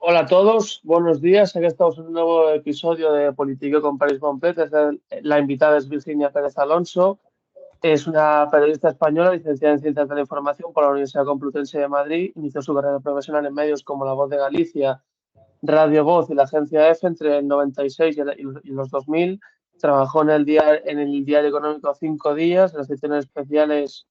Hola a todos, buenos días. Aquí estamos en un nuevo episodio de Politico con París Complet. La invitada es Virginia Pérez Alonso. Es una periodista española licenciada en Ciencias de la Información por la Universidad Complutense de Madrid. Inició su carrera profesional en medios como La Voz de Galicia, Radio Voz y la agencia EFE entre el 96 y los 2000. Trabajó en el diario económico Cinco Días, en las secciones especiales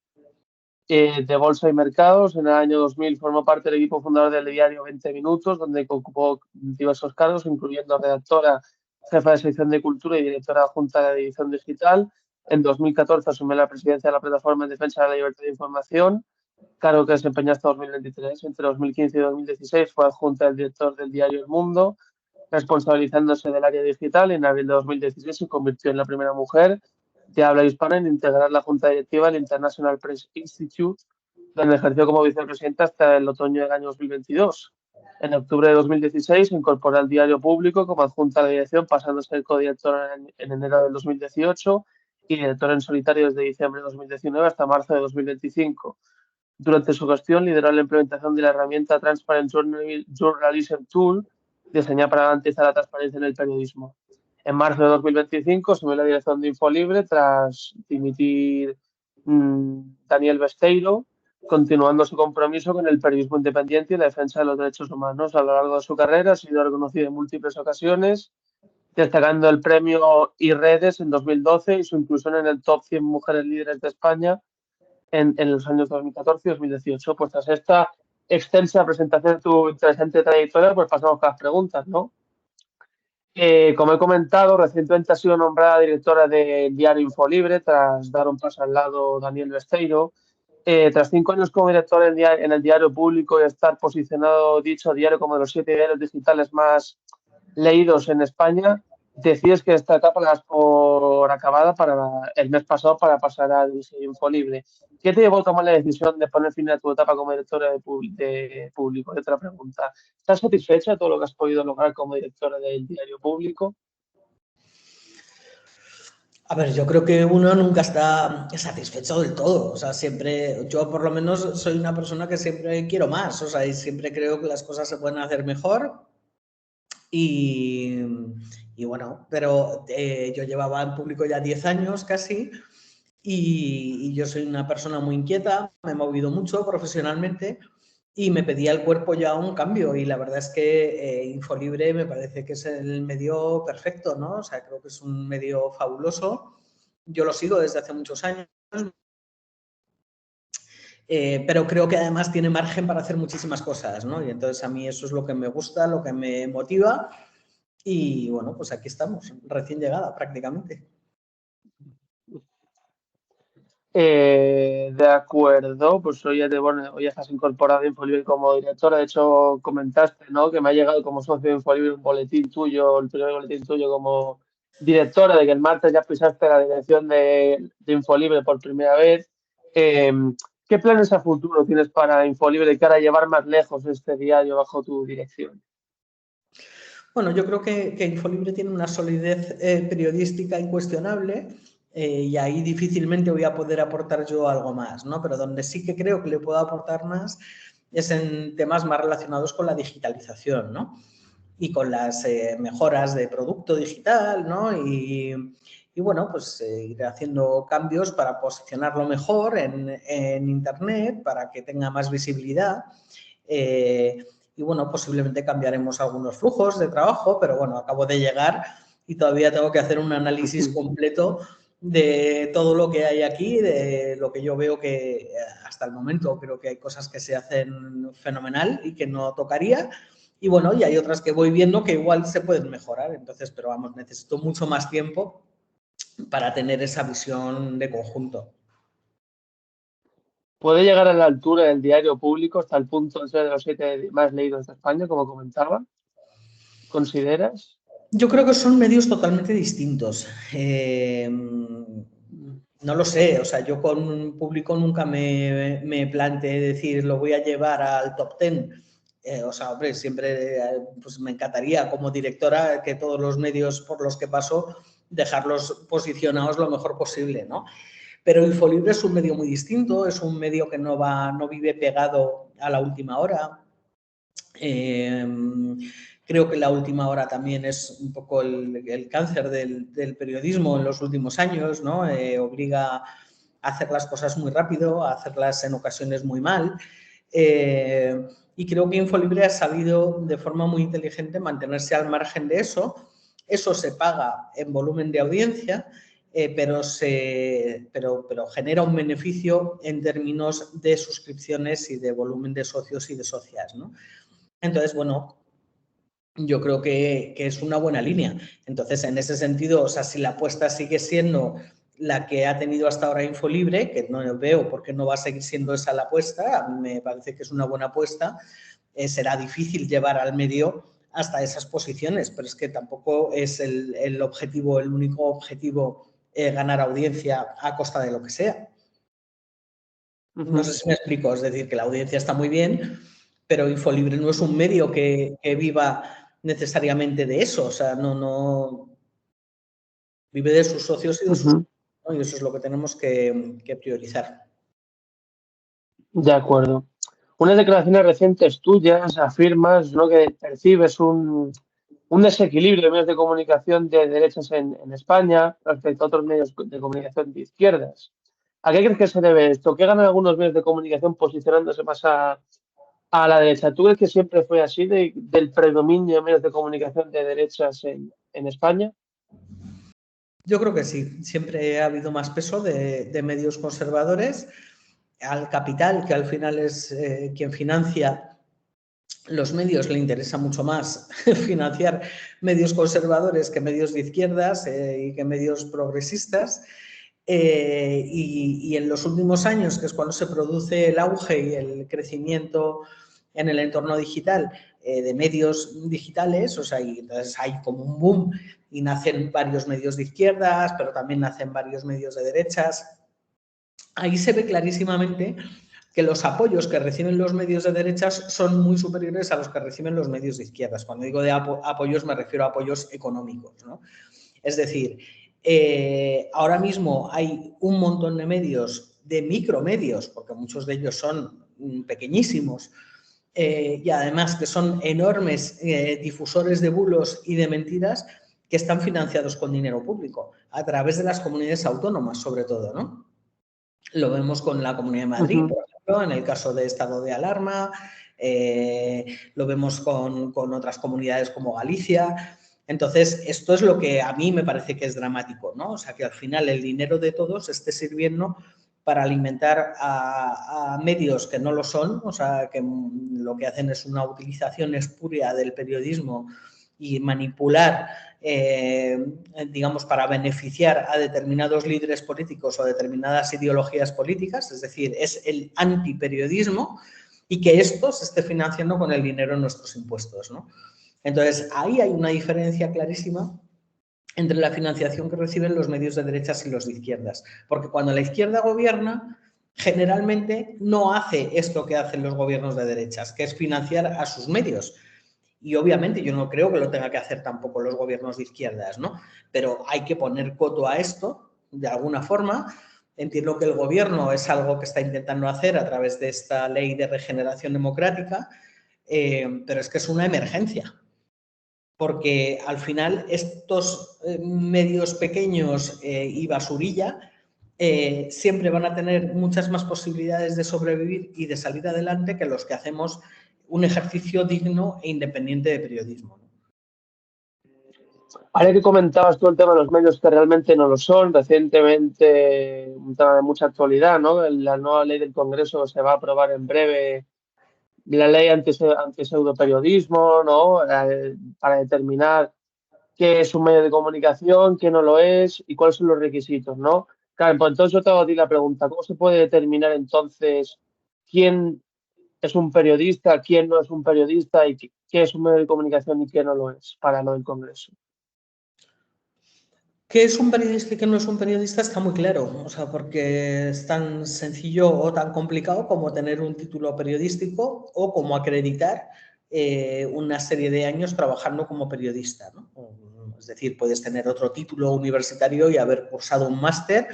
de Bolsa y Mercados. En el año 2000 formó parte del equipo fundador del diario 20 Minutos, donde ocupó diversos cargos, incluyendo redactora, jefa de sección de Cultura y directora adjunta de edición digital. En 2014 asumió la presidencia de la Plataforma en Defensa de la Libertad de Información, cargo que desempeñó hasta 2023. Entre 2015 y 2016 fue adjunta del director del diario El Mundo, responsabilizándose del área digital. En abril de 2016 se convirtió en la primera mujer de habla hispana en integrar la junta directiva del International Press Institute, donde ejerció como vicepresidenta hasta el otoño del año 2022. En octubre de 2016 se incorporó al Diario Público como adjunta a la dirección, pasando a ser codirectora en enero del 2018 y directora en solitario desde diciembre de 2019 hasta marzo de 2025. Durante su gestión lideró la implementación de la herramienta Transparent Journalism Tool, diseñada para garantizar la transparencia en el periodismo. En marzo de 2025 asumió la dirección de Infolibre tras dimitir Daniel Besteiro, continuando su compromiso con el periodismo independiente y la defensa de los derechos humanos. A lo largo de su carrera ha sido reconocido en múltiples ocasiones, destacando el premio IREDES en 2012 y su inclusión en el top 100 mujeres líderes de España en los años 2014 y 2018. Pues tras esta extensa presentación de tu interesante trayectoria, pues pasamos con las preguntas, ¿no? Como he comentado, recientemente ha sido nombrada directora del diario Infolibre tras dar un paso al lado Daniel Besteiro. Tras 5 años como directora en el diario público y estar posicionado dicho diario como de los 7 diarios digitales más leídos en España, decides que esta etapa la das por acabada para el mes pasado para pasar al Infolibre. ¿Qué te llevó a tomar la decisión de poner fin a tu etapa como directora de público? Y otra pregunta, ¿estás satisfecha de todo lo que has podido lograr como directora del diario público? A ver, yo creo que uno nunca está satisfecho del todo. O sea, siempre, yo por lo menos soy una persona que siempre quiero más. O sea, y siempre creo que las cosas se pueden hacer mejor. Y, y bueno, pero yo llevaba en público ya 10 años casi. Y yo soy una persona muy inquieta, me he movido mucho profesionalmente y me pedía el cuerpo ya un cambio. Y la verdad es que Infolibre me parece que es el medio perfecto, ¿no? O sea, creo que es un medio fabuloso. Yo lo sigo desde hace muchos años, pero creo que además tiene margen para hacer muchísimas cosas, ¿no? Y entonces a mí eso es lo que me gusta, lo que me motiva. Y bueno, pues aquí estamos, recién llegada prácticamente. De acuerdo, pues hoy estás incorporada a Infolibre como directora. De hecho, comentaste, ¿no? Que me ha llegado como socio de Infolibre un boletín tuyo, el primer boletín tuyo como directora, de que el martes ya pisaste la dirección de Infolibre por primera vez. Eh, ¿Qué planes a futuro tienes para Infolibre de cara a llevar más lejos este diario bajo tu dirección? Bueno, yo creo que Infolibre tiene una solidez periodística incuestionable y ahí difícilmente voy a poder aportar yo algo más, ¿no? Pero donde sí que creo que le puedo aportar más es en temas más relacionados con la digitalización, ¿no? Y con las mejoras de producto digital, ¿no? Y bueno, pues ir haciendo cambios para posicionarlo mejor en Internet, para que tenga más visibilidad. Y bueno, posiblemente cambiaremos algunos flujos de trabajo, pero bueno, acabo de llegar y todavía tengo que hacer un análisis completo de todo lo que hay aquí, de lo que yo veo que hasta el momento creo que hay cosas que se hacen fenomenal y que no tocaría. Y bueno, y hay otras que voy viendo que igual se pueden mejorar. Entonces, pero vamos, necesito mucho más tiempo para tener esa visión de conjunto. ¿Puede llegar a la altura del diario público hasta el punto de ser de los 7 más leídos de España, como comentaba? ¿Consideras? Yo creo que son medios totalmente distintos. No lo sé, o sea, yo con un público nunca me planteé decir lo voy a llevar al top 10. O sea, hombre, siempre pues me encantaría como directora que todos los medios por los que paso dejarlos posicionados lo mejor posible, ¿no? Pero Infolibre es un medio muy distinto, es un medio que no vive pegado a la última hora, Creo que la última hora también es un poco el cáncer del periodismo en los últimos años, ¿no? Obliga a hacer las cosas muy rápido, a hacerlas en ocasiones muy mal. Y creo que Infolibre ha sabido de forma muy inteligente mantenerse al margen de eso. Eso se paga en volumen de audiencia, pero genera un beneficio en términos de suscripciones y de volumen de socios y de socias, ¿no? Entonces, bueno, yo creo que es una buena línea. Entonces, en ese sentido, o sea, si la apuesta sigue siendo la que ha tenido hasta ahora Infolibre, que no veo por qué no va a seguir siendo esa la apuesta, a mí me parece que es una buena apuesta, será difícil llevar al medio hasta esas posiciones, pero es que tampoco es el objetivo, el único objetivo, ganar audiencia a costa de lo que sea. No sé si me explico, es decir, que la audiencia está muy bien, pero Infolibre no es un medio que viva necesariamente de eso, o sea, no vive de sus socios y de sus, ¿no? Y eso es lo que tenemos que priorizar. De acuerdo. Unas declaraciones recientes tuyas afirmas, ¿no?, que percibes un desequilibrio de medios de comunicación de derechas en España respecto a otros medios de comunicación de izquierdas. ¿A qué crees que se debe esto? ¿Qué ganan algunos medios de comunicación posicionándose más a la derecha? ¿Tú crees que siempre fue así del predominio de medios de comunicación de derechas en España? Yo creo que sí, siempre ha habido más peso de medios conservadores al capital, que al final es quien financia los medios. Le interesa mucho más financiar medios conservadores que medios de izquierdas y que medios progresistas. Y en los últimos años, que es cuando se produce el auge y el crecimiento en el entorno digital de medios digitales, o sea, y entonces hay como un boom y nacen varios medios de izquierdas, pero también nacen varios medios de derechas. Ahí se ve clarísimamente que los apoyos que reciben los medios de derechas son muy superiores a los que reciben los medios de izquierdas. Cuando digo de apoyos me refiero a apoyos económicos, ¿no? Es decir, ahora mismo hay un montón de medios, de micromedios, porque muchos de ellos son pequeñísimos, y además que son enormes difusores de bulos y de mentiras, que están financiados con dinero público, a través de las comunidades autónomas, sobre todo, ¿no? Lo vemos con la Comunidad de Madrid, por ejemplo, en el caso de estado de alarma, lo vemos con otras comunidades como Galicia. Entonces, esto es lo que a mí me parece que es dramático, ¿no? O sea, que al final el dinero de todos esté sirviendo para alimentar a medios que no lo son, o sea, que lo que hacen es una utilización espuria del periodismo y manipular, digamos, para beneficiar a determinados líderes políticos o determinadas ideologías políticas, es decir, es el antiperiodismo, y que esto se esté financiando con el dinero de nuestros impuestos, ¿no? Entonces, ahí hay una diferencia clarísima entre la financiación que reciben los medios de derechas y los de izquierdas. Porque cuando la izquierda gobierna, generalmente no hace esto que hacen los gobiernos de derechas, que es financiar a sus medios. Y obviamente yo no creo que lo tenga que hacer tampoco los gobiernos de izquierdas, ¿no? Pero hay que poner coto a esto, de alguna forma. Entiendo que el gobierno es algo que está intentando hacer a través de esta ley de regeneración democrática, pero es que es una emergencia. Porque al final estos medios pequeños y basurilla siempre van a tener muchas más posibilidades de sobrevivir y de salir adelante que los que hacemos un ejercicio digno e independiente de periodismo, ¿no? Ahora que comentabas tú el tema de los medios que realmente no lo son, recientemente, un tema de mucha actualidad, ¿no? La nueva ley del Congreso se va a aprobar en breve, la ley anti-pseudoperiodismo, ¿no? Para determinar qué es un medio de comunicación, qué no lo es y cuáles son los requisitos, ¿no? Claro, pues entonces yo te hago a ti la pregunta, ¿cómo se puede determinar entonces quién es un periodista, quién no es un periodista y qué es un medio de comunicación y qué no lo es para lo del Congreso? ¿Qué es un periodista y qué no es un periodista? Está muy claro, o sea, porque es tan sencillo o tan complicado como tener un título periodístico o como acreditar una serie de años trabajando como periodista, ¿no? Es decir, puedes tener otro título universitario y haber cursado un máster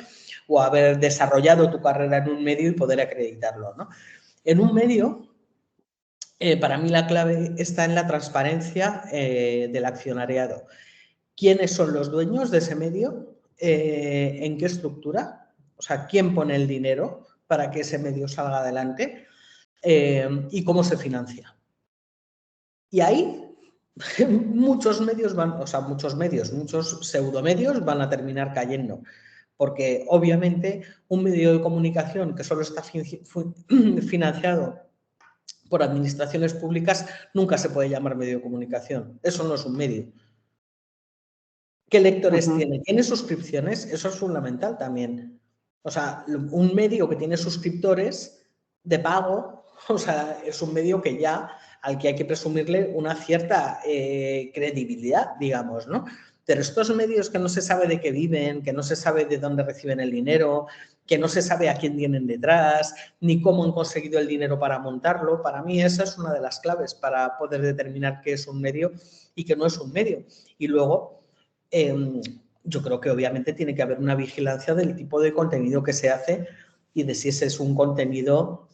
o haber desarrollado tu carrera en un medio y poder acreditarlo, ¿no? En un medio Para mí la clave está en la transparencia del accionariado. ¿Quiénes son los dueños de ese medio? ¿En qué estructura? O sea, ¿quién pone el dinero para que ese medio salga adelante? ¿Y cómo se financia? Y ahí muchos medios muchos pseudomedios van a terminar cayendo. Porque obviamente un medio de comunicación que solo está financiado por administraciones públicas nunca se puede llamar medio de comunicación. Eso no es un medio. ¿Qué lectores tiene? ¿Tiene suscripciones? Eso es fundamental también. O sea, un medio que tiene suscriptores de pago, o sea, es un medio que ya al que hay que presumirle una cierta credibilidad, digamos, ¿no? Pero estos medios que no se sabe de qué viven, que no se sabe de dónde reciben el dinero, que no se sabe a quién tienen detrás, ni cómo han conseguido el dinero para montarlo, para mí esa es una de las claves para poder determinar qué es un medio y qué no es un medio. Y luego, yo creo que obviamente tiene que haber una vigilancia del tipo de contenido que se hace y de si ese es un contenido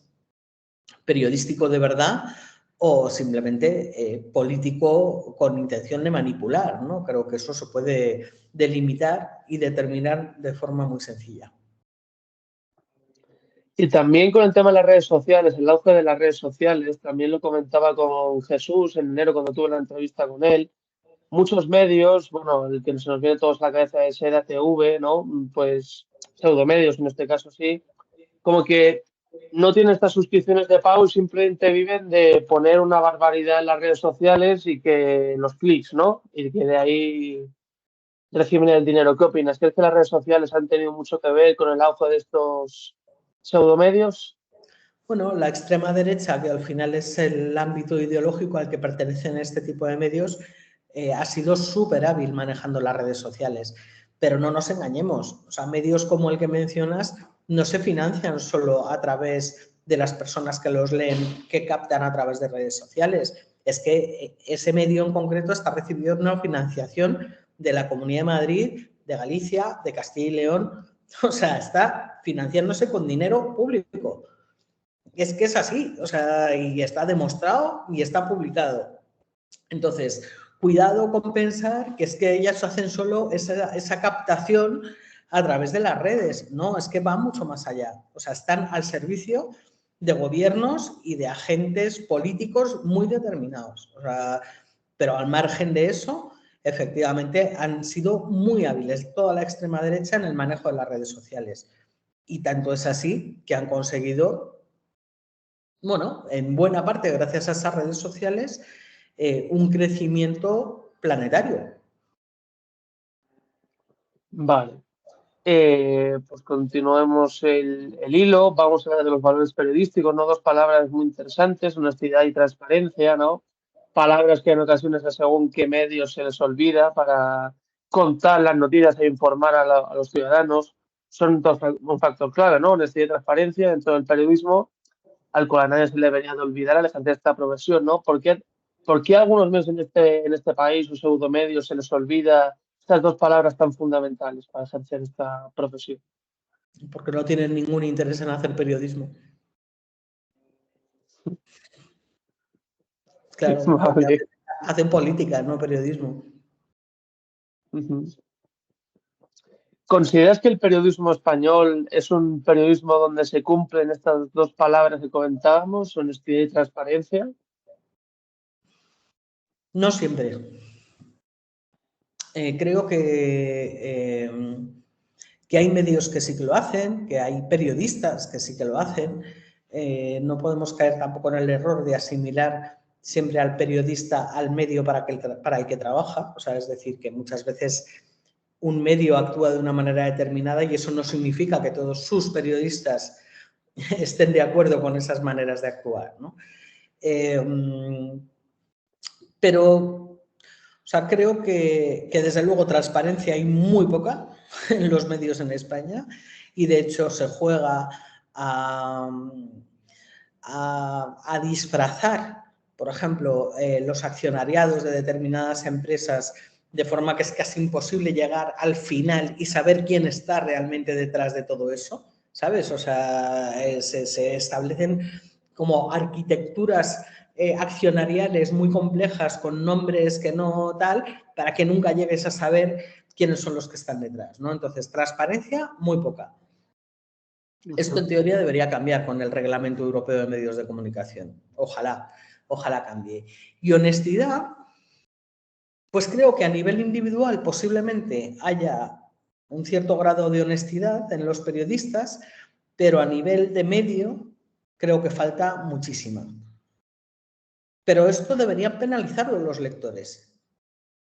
periodístico de verdad o simplemente político con intención de manipular, ¿no? Creo que eso se puede delimitar y determinar de forma muy sencilla. Y también con el tema de las redes sociales, el auge de las redes sociales, también lo comentaba con Jesús en enero cuando tuve la entrevista con él. Muchos medios, bueno, el que se nos viene todos a la cabeza es EDATV, ¿no? Pues pseudomedios en este caso sí, como que no tienen estas suscripciones de pago y simplemente viven de poner una barbaridad en las redes sociales y que los clics, ¿no? Y que de ahí reciben el dinero. ¿Qué opinas? ¿Crees que las redes sociales han tenido mucho que ver con el auge de estos pseudomedios? Bueno, la extrema derecha, que al final es el ámbito ideológico al que pertenecen este tipo de medios, ha sido súper hábil manejando las redes sociales. Pero no nos engañemos, o sea, medios como el que mencionas no se financian solo a través de las personas que los leen, que captan a través de redes sociales. Es que ese medio en concreto está recibiendo una financiación de la Comunidad de Madrid, de Galicia, de Castilla y León. O sea, está financiándose con dinero público. Es que es así, o sea, y está demostrado y está publicado. Entonces, cuidado con pensar que es que ellas hacen solo esa captación a través de las redes. No, es que va mucho más allá. O sea, están al servicio de gobiernos y de agentes políticos muy determinados. O sea, pero al margen de eso, efectivamente, han sido muy hábiles toda la extrema derecha en el manejo de las redes sociales. Y tanto es así que han conseguido, bueno, en buena parte gracias a esas redes sociales, un crecimiento planetario. Vale. Pues continuemos el hilo. Vamos a hablar de los valores periodísticos, ¿no? Dos palabras muy interesantes, honestidad y transparencia, ¿no? Palabras que en ocasiones a según qué medios se les olvida para contar las noticias e informar a los ciudadanos. Son un factor clave, ¿no? Honestidad y transparencia dentro del periodismo, al cual a nadie se le debería de olvidar al ejercer esta profesión, ¿no? ¿Por qué a algunos medios en este país o pseudomedios se les olvida estas dos palabras tan fundamentales para ejercer esta profesión? Porque no tienen ningún interés en hacer periodismo. Claro, porque Vale. hacen política, no periodismo. Ujú. ¿Consideras que el periodismo español es un periodismo donde se cumplen estas dos palabras que comentábamos, honestidad y transparencia? No siempre. Creo que hay medios que sí que lo hacen, que hay periodistas que sí que lo hacen. No podemos caer tampoco en el error de asimilar siempre al periodista al medio para el que trabaja. O sea, es decir, que muchas veces un medio actúa de una manera determinada y eso no significa que todos sus periodistas estén de acuerdo con esas maneras de actuar, ¿no? Pero, o sea, creo que desde luego transparencia hay muy poca en los medios en España y de hecho se juega a disfrazar, por ejemplo, los accionariados de determinadas empresas de forma que es casi imposible llegar al final y saber quién está realmente detrás de todo eso, ¿sabes? O sea, se establecen como arquitecturas accionariales muy complejas con nombres que no tal, para que nunca llegues a saber quiénes son los que están detrás, ¿no? Entonces, transparencia, muy poca. Esto en teoría debería cambiar con el Reglamento Europeo de Medios de Comunicación. Ojalá cambie. Y honestidad, pues creo que a nivel individual posiblemente haya un cierto grado de honestidad en los periodistas, pero a nivel de medio creo que falta muchísima. Pero esto deberían penalizarlo los lectores.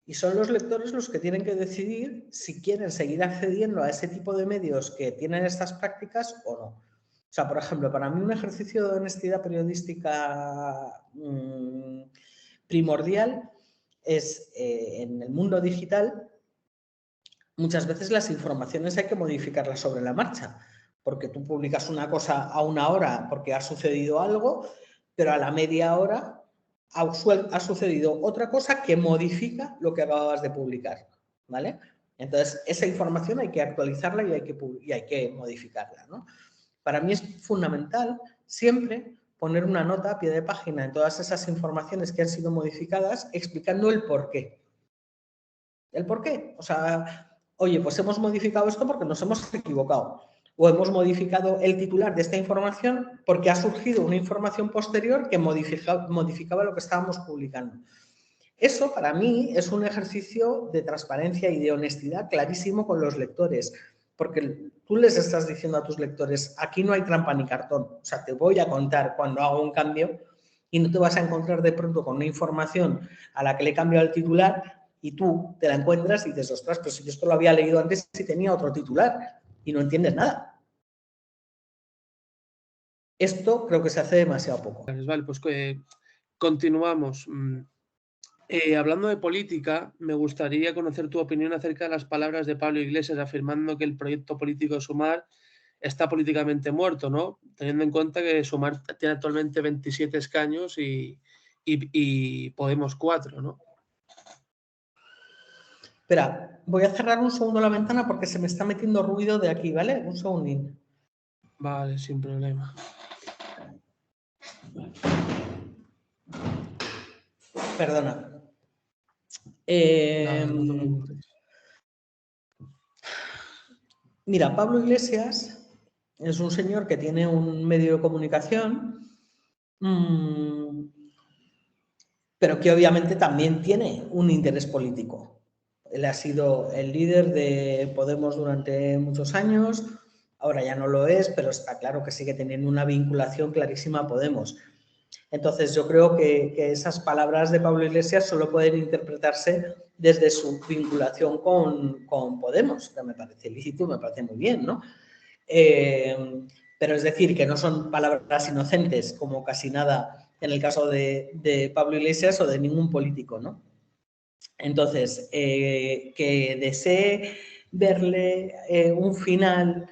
Y son los lectores los que tienen que decidir si quieren seguir accediendo a ese tipo de medios que tienen estas prácticas o no. O sea, por ejemplo, para mí un ejercicio de honestidad periodística primordial es en el mundo digital, muchas veces las informaciones hay que modificarlas sobre la marcha, porque tú publicas una cosa a una hora porque ha sucedido algo, pero a la media hora ha sucedido otra cosa que modifica lo que acababas de publicar, ¿vale? Entonces, esa información hay que actualizarla y hay que modificarla, ¿no? Para mí es fundamental siempre poner una nota a pie de página en todas esas informaciones que han sido modificadas explicando el por qué. ¿El por qué? O sea, oye, pues hemos modificado esto porque nos hemos equivocado. O hemos modificado el titular de esta información porque ha surgido una información posterior que modificaba lo que estábamos publicando. Eso, para mí, es un ejercicio de transparencia y de honestidad clarísimo con los lectores, porque tú les estás diciendo a tus lectores, aquí no hay trampa ni cartón, o sea, te voy a contar cuando hago un cambio y no te vas a encontrar de pronto con una información a la que le he cambiado el titular y tú te la encuentras y dices, ostras, pero si yo esto lo había leído antes y tenía otro titular y no entiendes nada. Esto creo que se hace demasiado poco. Vale, pues continuamos. Hablando de política, me gustaría conocer tu opinión acerca de las palabras de Pablo Iglesias afirmando que el proyecto político de Sumar está políticamente muerto, ¿no? Teniendo en cuenta que Sumar tiene actualmente 27 escaños y Podemos 4, ¿no? Espera, voy a cerrar un segundo la ventana porque se me está metiendo ruido de aquí, ¿vale? Un segundín. Vale, sin problema. Perdona. No te preocupes. Mira, Pablo Iglesias es un señor que tiene un medio de comunicación, pero que obviamente también tiene un interés político. Él ha sido el líder de Podemos durante muchos años, ahora ya no lo es, pero está claro que sigue teniendo una vinculación clarísima a Podemos. Entonces, yo creo que esas palabras de Pablo Iglesias solo pueden interpretarse desde su vinculación con Podemos, que me parece lícito, me parece muy bien, ¿no? Pero es decir, que no son palabras inocentes, como casi nada en el caso de Pablo Iglesias o de ningún político, ¿no? Entonces, que desee verle un final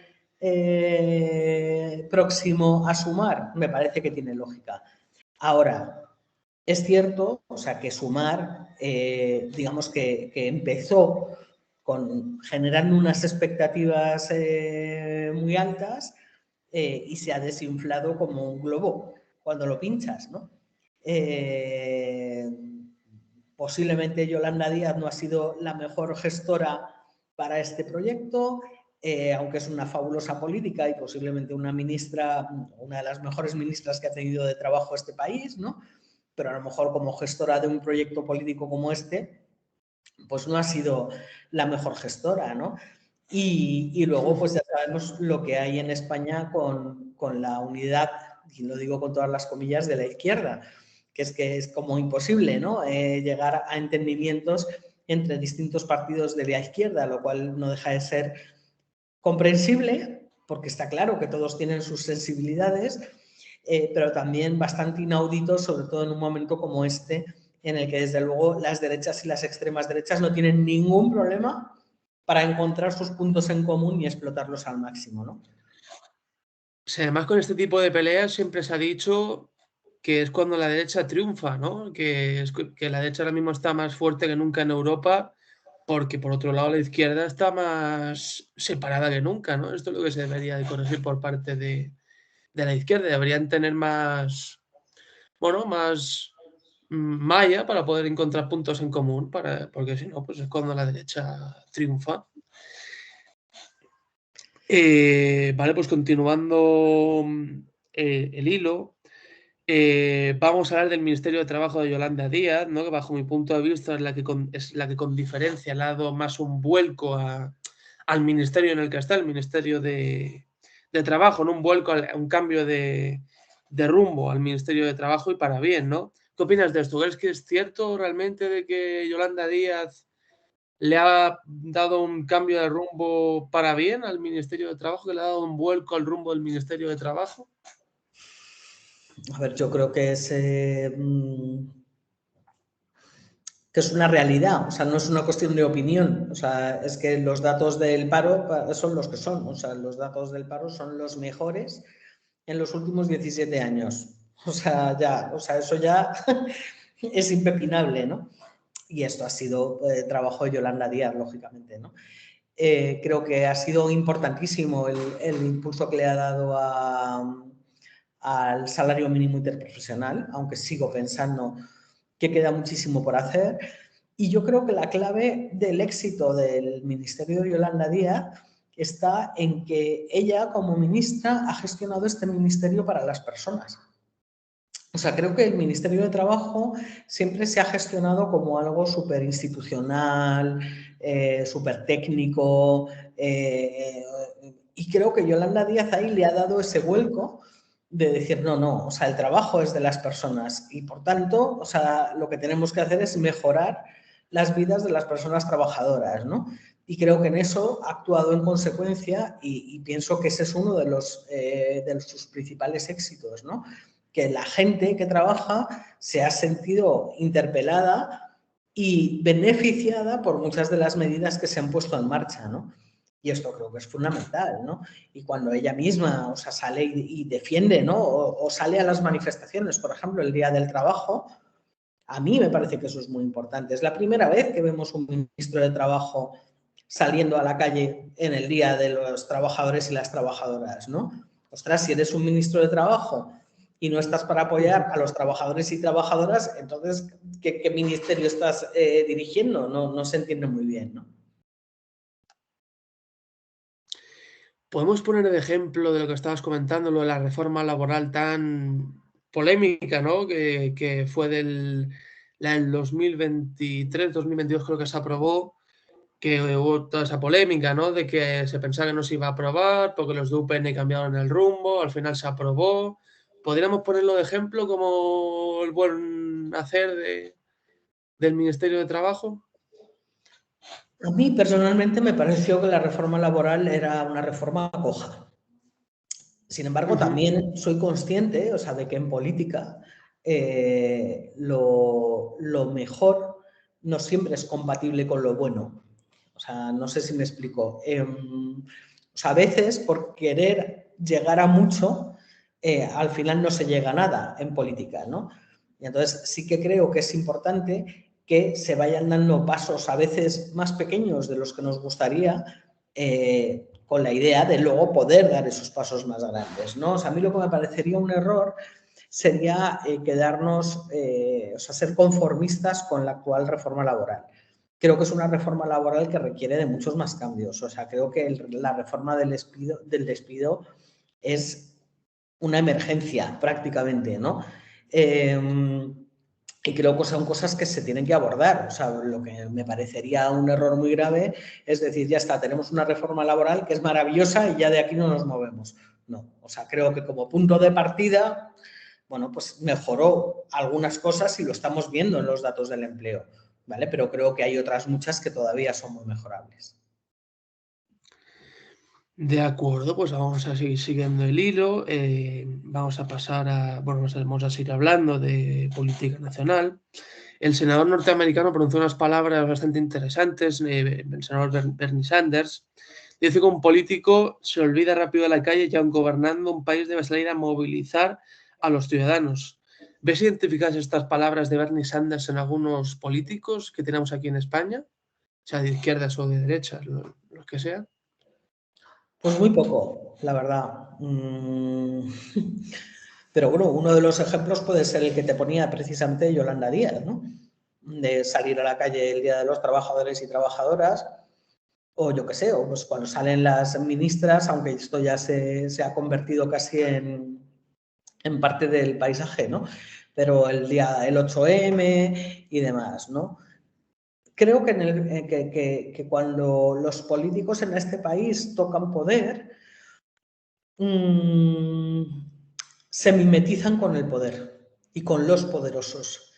próximo a Sumar, me parece que tiene lógica. Ahora, es cierto, o sea, que Sumar, digamos que empezó generando unas expectativas muy altas y se ha desinflado como un globo cuando lo pinchas, ¿no? Posiblemente Yolanda Díaz no ha sido la mejor gestora para este proyecto, aunque es una fabulosa política y posiblemente una ministra, una de las mejores ministras que ha tenido de trabajo este país, ¿no? Pero a lo mejor como gestora de un proyecto político como este, pues no ha sido la mejor gestora, ¿no? Y luego, pues ya sabemos lo que hay en España con la unidad, y lo digo con todas las comillas, de la izquierda, que es como imposible, ¿no? Llegar a entendimientos entre distintos partidos de la izquierda, lo cual no deja de ser comprensible, porque está claro que todos tienen sus sensibilidades, pero también bastante inaudito, sobre todo en un momento como este, en el que desde luego las derechas y las extremas derechas no tienen ningún problema para encontrar sus puntos en común y explotarlos al máximo, ¿no? Sí, además, con este tipo de peleas siempre se ha dicho que es cuando la derecha triunfa, ¿no? Que la derecha ahora mismo está más fuerte que nunca en Europa, porque por otro lado la izquierda está más separada que nunca, ¿no? Esto es lo que se debería de corregir por parte de la izquierda. Deberían tener más, bueno, más malla para poder encontrar puntos en común, porque si no, pues es cuando la derecha triunfa. Vale, pues continuando el hilo, vamos a hablar del Ministerio de Trabajo de Yolanda Díaz, ¿no? Que bajo mi punto de vista es la que con diferencia le ha dado más un vuelco al ministerio en el que está, el Ministerio de Trabajo, ¿no? Un vuelco, un cambio de rumbo al Ministerio de Trabajo y para bien, ¿no? ¿Qué opinas de esto? ¿Crees que es cierto realmente de que Yolanda Díaz le ha dado un cambio de rumbo para bien al Ministerio de Trabajo, que le ha dado un vuelco al rumbo del Ministerio de Trabajo? A ver, yo creo que es una realidad, o sea, no es una cuestión de opinión, o sea, es que los datos del paro son los que son, o sea, los datos del paro son los mejores en los últimos 17 años, o sea, eso ya es impepinable, ¿no? Y esto ha sido trabajo de Yolanda Díaz, lógicamente, ¿no? Creo que ha sido importantísimo el impulso que le ha dado al salario mínimo interprofesional, aunque sigo pensando que queda muchísimo por hacer. Y yo creo que la clave del éxito del Ministerio de Yolanda Díaz está en que ella, como ministra, ha gestionado este ministerio para las personas. O sea, creo que el Ministerio de Trabajo siempre se ha gestionado como algo súper institucional, súper técnico, y creo que Yolanda Díaz ahí le ha dado ese vuelco de decir, no, o sea, el trabajo es de las personas y por tanto, o sea, lo que tenemos que hacer es mejorar las vidas de las personas trabajadoras, ¿no? Y creo que en eso ha actuado en consecuencia y pienso que ese es uno de sus principales éxitos, ¿no? Que la gente que trabaja se ha sentido interpelada y beneficiada por muchas de las medidas que se han puesto en marcha, ¿no? Y esto creo que es fundamental, ¿no? Y cuando ella misma, o sea, sale y defiende, ¿no? O sale a las manifestaciones, por ejemplo, el Día del Trabajo, a mí me parece que eso es muy importante. Es la primera vez que vemos un ministro de Trabajo saliendo a la calle en el Día de los Trabajadores y las Trabajadoras, ¿no? Ostras, si eres un ministro de Trabajo y no estás para apoyar a los trabajadores y trabajadoras, entonces, ¿qué ministerio estás dirigiendo? No se entiende muy bien, ¿no? Podemos poner el ejemplo de lo que estabas comentando, lo de la reforma laboral tan polémica, ¿no? Que fue la del 2023-2022 creo que se aprobó, que hubo toda esa polémica, ¿no? De que se pensaba que no se iba a aprobar porque los de UPN cambiaron el rumbo, al final se aprobó. ¿Podríamos ponerlo de ejemplo como el buen hacer del Ministerio de Trabajo? A mí personalmente me pareció que la reforma laboral era una reforma coja. Sin embargo, también soy consciente, o sea, de que en política lo mejor no siempre es compatible con lo bueno. O sea, no sé si me explico. O sea, a veces por querer llegar a mucho, al final no se llega a nada en política, ¿no? Y entonces sí que creo que es importante que se vayan dando pasos a veces más pequeños de los que nos gustaría, con la idea de luego poder dar esos pasos más grandes, ¿no? O sea, a mí lo que me parecería un error sería quedarnos, o sea, ser conformistas con la actual reforma laboral. Creo que es una reforma laboral que requiere de muchos más cambios. O sea, creo que la reforma del despido es una emergencia prácticamente, ¿no? Y creo que son cosas que se tienen que abordar. O sea, lo que me parecería un error muy grave es decir, ya está, tenemos una reforma laboral que es maravillosa y ya de aquí no nos movemos. No, o sea, creo que como punto de partida, bueno, pues mejoró algunas cosas y lo estamos viendo en los datos del empleo, ¿vale? Pero creo que hay otras muchas que todavía son muy mejorables. De acuerdo, pues vamos a seguir siguiendo el hilo. Vamos a pasar bueno, vamos a seguir hablando de política nacional. El senador norteamericano pronunció unas palabras bastante interesantes, el senador Bernie Sanders. Dice que un político se olvida rápido de la calle y aun gobernando un país debe salir a movilizar a los ciudadanos. ¿Ves identificadas estas palabras de Bernie Sanders en algunos políticos que tenemos aquí en España? O sea, de izquierdas o de derechas, los que sean. Pues muy poco, la verdad. Pero bueno, uno de los ejemplos puede ser el que te ponía precisamente Yolanda Díaz, ¿no? De salir a la calle el Día de los Trabajadores y Trabajadoras, o yo qué sé, o pues cuando salen las ministras, aunque esto ya se ha convertido casi en parte del paisaje, ¿no? Pero el 8M y demás, ¿no? Creo que cuando los políticos en este país tocan poder, se mimetizan con el poder y con los poderosos.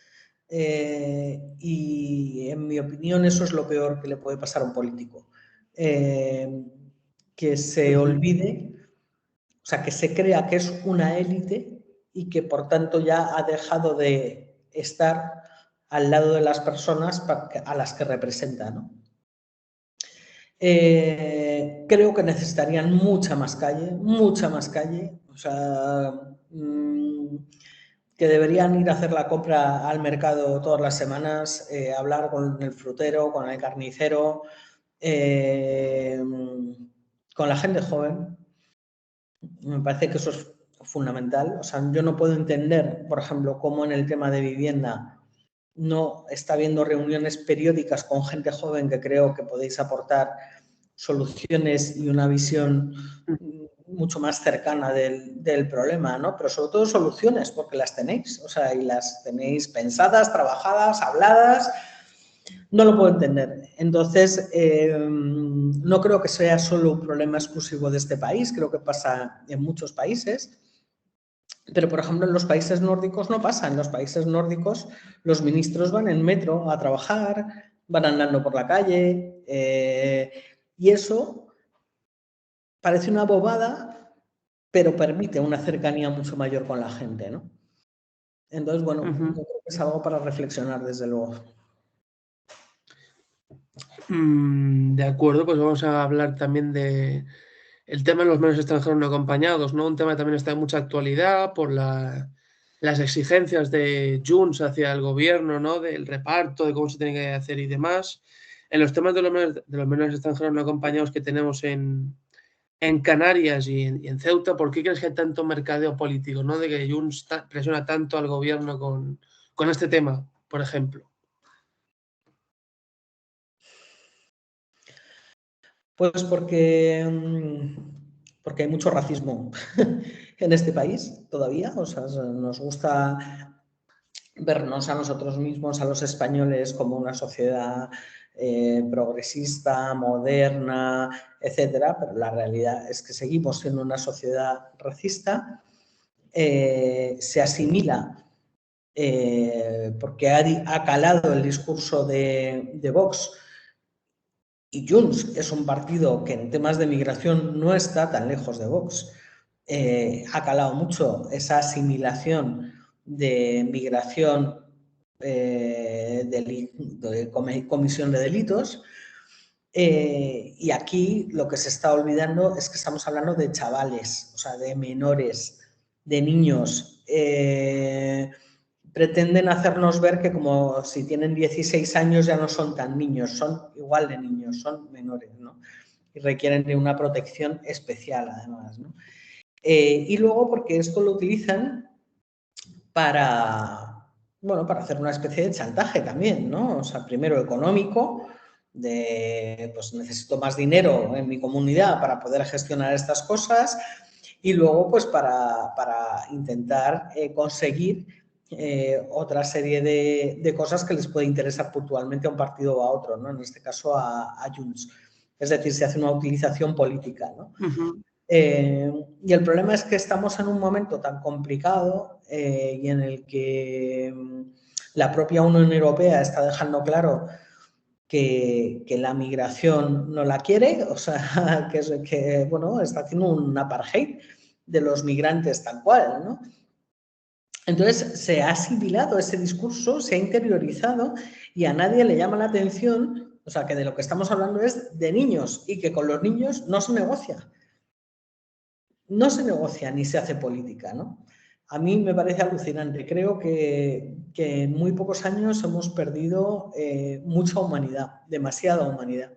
Y en mi opinión eso es lo peor que le puede pasar a un político. Que se olvide, o sea, que se crea que es una élite y que por tanto ya ha dejado de estar al lado de las personas a las que representa, ¿no? Creo que necesitarían mucha más calle, o sea, que deberían ir a hacer la compra al mercado todas las semanas, hablar con el frutero, con el carnicero, con la gente joven. Me parece que eso es fundamental. O sea, yo no puedo entender, por ejemplo, cómo en el tema de vivienda no está habiendo reuniones periódicas con gente joven que creo que podéis aportar soluciones y una visión mucho más cercana del problema, ¿no? Pero sobre todo soluciones, porque las tenéis, o sea, y las tenéis pensadas, trabajadas, habladas. No lo puedo entender. Entonces, no creo que sea solo un problema exclusivo de este país, creo que pasa en muchos países. Pero, por ejemplo, en los países nórdicos no pasa. En los países nórdicos los ministros van en metro a trabajar, van andando por la calle, y eso parece una bobada, pero permite una cercanía mucho mayor con la gente, ¿no? Entonces, bueno, yo creo que es algo para reflexionar, desde luego. De acuerdo, pues vamos a hablar también de el tema de los menores extranjeros no acompañados, ¿no? Un tema que también está en mucha actualidad por las exigencias de Junts hacia el gobierno, ¿no? Del reparto, de cómo se tiene que hacer y demás. En los temas de los menores extranjeros no acompañados que tenemos en Canarias y en Ceuta, ¿por qué crees que hay tanto mercadeo político, ¿no? De que Junts presiona tanto al gobierno con este tema, por ejemplo? Pues porque hay mucho racismo en este país todavía. O sea, nos gusta vernos a nosotros mismos, a los españoles, como una sociedad progresista, moderna, etcétera, pero la realidad es que seguimos siendo una sociedad racista. Se asimila porque ha calado el discurso de Vox. Y Junts es un partido que en temas de migración no está tan lejos de Vox. Ha calado mucho esa asimilación de migración, de comisión de delitos. Y aquí lo que se está olvidando es que estamos hablando de chavales, o sea, de menores, de niños. Pretenden hacernos ver que como si tienen 16 años ya no son tan niños, son igual de niños, son menores, ¿no? Y requieren de una protección especial, además, ¿no? Y luego porque esto lo utilizan para hacer una especie de chantaje también, ¿no? O sea, primero económico, pues necesito más dinero en mi comunidad para poder gestionar estas cosas, y luego pues para intentar conseguir otra serie de cosas que les puede interesar puntualmente a un partido o a otro, ¿no? En este caso a Junts. Es decir, se hace una utilización política, ¿no? Y el problema es que estamos en un momento tan complicado y en el que la propia Unión Europea está dejando claro que la migración no la quiere, o sea, que está haciendo un apartheid de los migrantes tal cual, ¿no? Entonces se ha asimilado ese discurso, se ha interiorizado y a nadie le llama la atención, o sea, que de lo que estamos hablando es de niños y que con los niños no se negocia. No se negocia ni se hace política, ¿no? A mí me parece alucinante. Creo que en muy pocos años hemos perdido mucha humanidad, demasiada humanidad.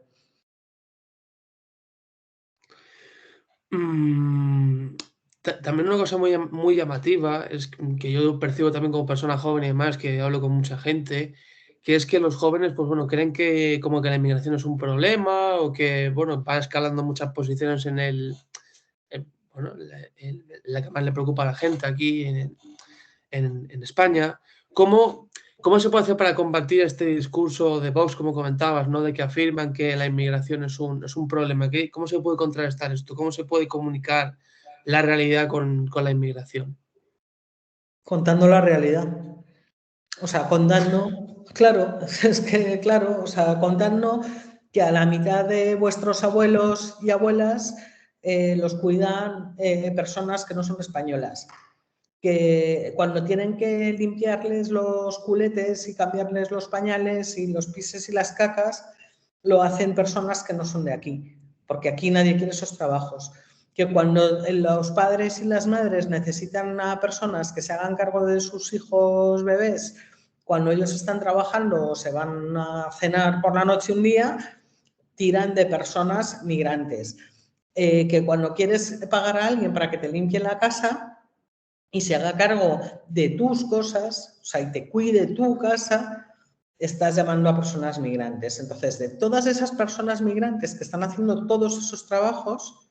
También una cosa muy llamativa es que yo percibo también como persona joven y demás, que hablo con mucha gente, que es que los jóvenes, pues bueno, creen que como que la inmigración es un problema o que, bueno, va escalando muchas posiciones bueno, la que más le preocupa a la gente aquí en España. ¿Cómo, ¿Cómo se puede hacer para combatir este discurso de Vox, como comentabas, ¿no? De que afirman que la inmigración es un problema? ¿Cómo se puede contrarrestar esto? ¿Cómo se puede comunicar la realidad con la inmigración? Contando la realidad. O sea, contando, claro, es que, claro, o sea, contando que a la mitad de vuestros abuelos y abuelas los cuidan personas que no son españolas. Que cuando tienen que limpiarles los culetes y cambiarles los pañales y los pises y las cacas, lo hacen personas que no son de aquí, porque aquí nadie quiere esos trabajos. Que cuando los padres y las madres necesitan a personas que se hagan cargo de sus hijos bebés, cuando ellos están trabajando o se van a cenar por la noche un día, tiran de personas migrantes. Que cuando quieres pagar a alguien para que te limpie la casa y se haga cargo de tus cosas, o sea, y te cuide tu casa, estás llamando a personas migrantes. Entonces, de todas esas personas migrantes que están haciendo todos esos trabajos,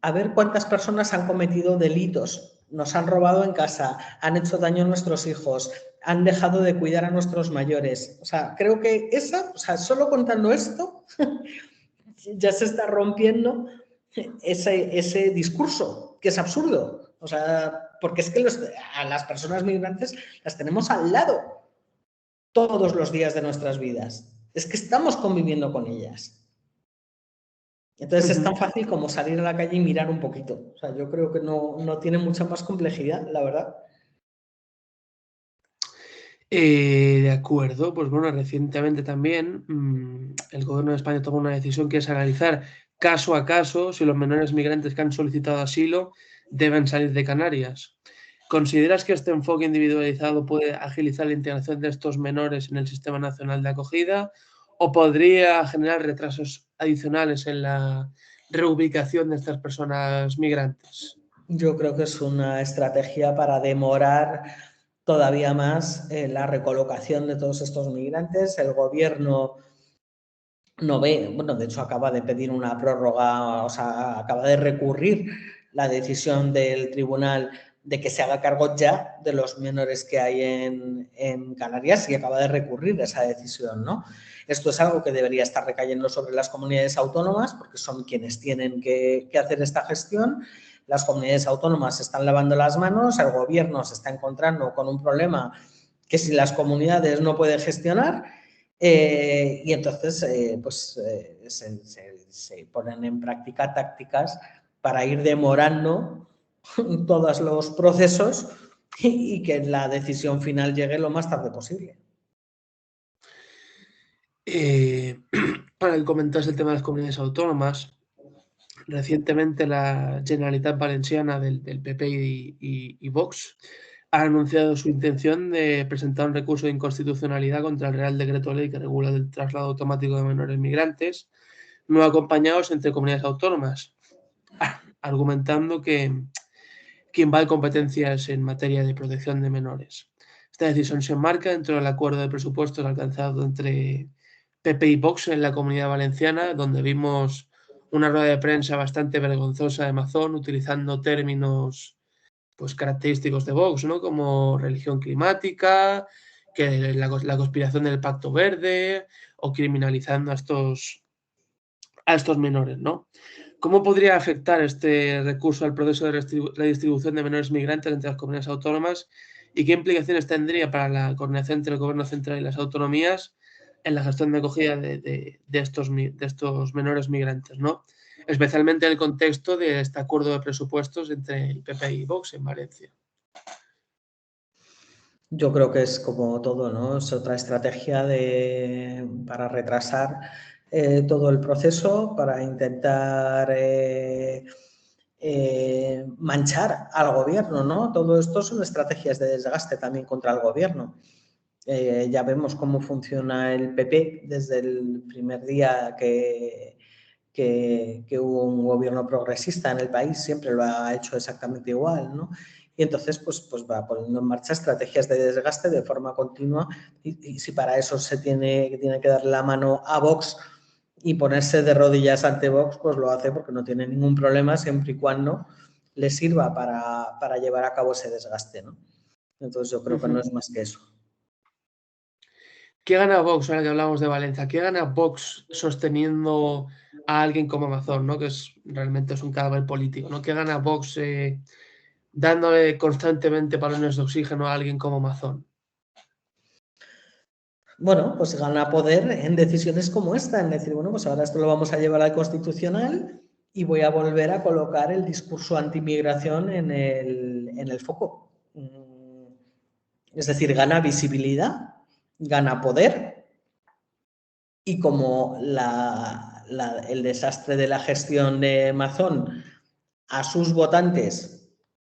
a ver cuántas personas han cometido delitos, nos han robado en casa, han hecho daño a nuestros hijos, han dejado de cuidar a nuestros mayores. O sea, creo que solo contando esto, ya se está rompiendo ese discurso, que es absurdo. O sea, porque es que a las personas migrantes las tenemos al lado todos los días de nuestras vidas. Es que estamos conviviendo con ellas. Entonces es tan fácil como salir a la calle y mirar un poquito. O sea, yo creo que no tiene mucha más complejidad, la verdad. De acuerdo, pues bueno, recientemente también el Gobierno de España tomó una decisión que es analizar caso a caso si los menores migrantes que han solicitado asilo deben salir de Canarias. ¿Consideras que este enfoque individualizado puede agilizar la integración de estos menores en el Sistema Nacional de Acogida o podría generar retrasos adicionales en la reubicación de estas personas migrantes? Yo creo que es una estrategia para demorar todavía más la recolocación de todos estos migrantes. El gobierno no ve, bueno, de hecho acaba de pedir una prórroga, o sea, acaba de recurrir la decisión del tribunal de que se haga cargo ya de los menores que hay en Canarias y acaba de recurrir esa decisión, ¿no? Esto es algo que debería estar recayendo sobre las comunidades autónomas porque son quienes tienen que hacer esta gestión. Las comunidades autónomas se están lavando las manos, el gobierno se está encontrando con un problema que si las comunidades no pueden gestionar y entonces se ponen en práctica tácticas para ir demorando todos los procesos y que la decisión final llegue lo más tarde posible. Para que comentaras el tema de las comunidades autónomas, recientemente la Generalitat Valenciana del PP y Vox ha anunciado su intención de presentar un recurso de inconstitucionalidad contra el Real Decreto Ley que regula el traslado automático de menores migrantes no acompañados entre comunidades autónomas, argumentando que invade competencias en materia de protección de menores. Esta decisión se enmarca dentro del acuerdo de presupuestos alcanzado entre PP y Vox en la Comunidad Valenciana, donde vimos una rueda de prensa bastante vergonzosa de Mazón utilizando términos pues característicos de Vox, ¿no? Como religión climática, que la conspiración del Pacto Verde o criminalizando a estos menores, ¿no? ¿Cómo podría afectar este recurso al proceso de redistribución de menores migrantes entre las comunidades autónomas y qué implicaciones tendría para la coordinación entre el Gobierno central y las autonomías en la gestión de acogida de estos menores migrantes, ¿no? Especialmente en el contexto de este acuerdo de presupuestos entre el PP y Vox en Valencia? Yo creo que es como todo, ¿no? Es otra estrategia para retrasar todo el proceso, para intentar manchar al gobierno, ¿no? Todo esto son estrategias de desgaste también contra el gobierno. Ya vemos cómo funciona el PP desde el primer día que que hubo un gobierno progresista en el país, siempre lo ha hecho exactamente igual, ¿no? Y entonces pues va poniendo en marcha estrategias de desgaste de forma continua y si para eso se tiene que darle la mano a Vox y ponerse de rodillas ante Vox, pues lo hace porque no tiene ningún problema siempre y cuando le sirva para llevar a cabo ese desgaste, ¿no? Entonces yo creo que no es más que eso. ¿Qué gana Vox, ahora que hablamos de Valencia? ¿Qué gana Vox sosteniendo a alguien como Mazón, ¿no? Que realmente es un cadáver político, ¿no? ¿Qué gana Vox dándole constantemente balones de oxígeno a alguien como Mazón? Bueno, pues gana poder en decisiones como esta, en decir, bueno, pues ahora esto lo vamos a llevar al Constitucional y voy a volver a colocar el discurso antimigración en el foco. Es decir, gana visibilidad, gana poder y como el desastre de la gestión de Mazón a sus votantes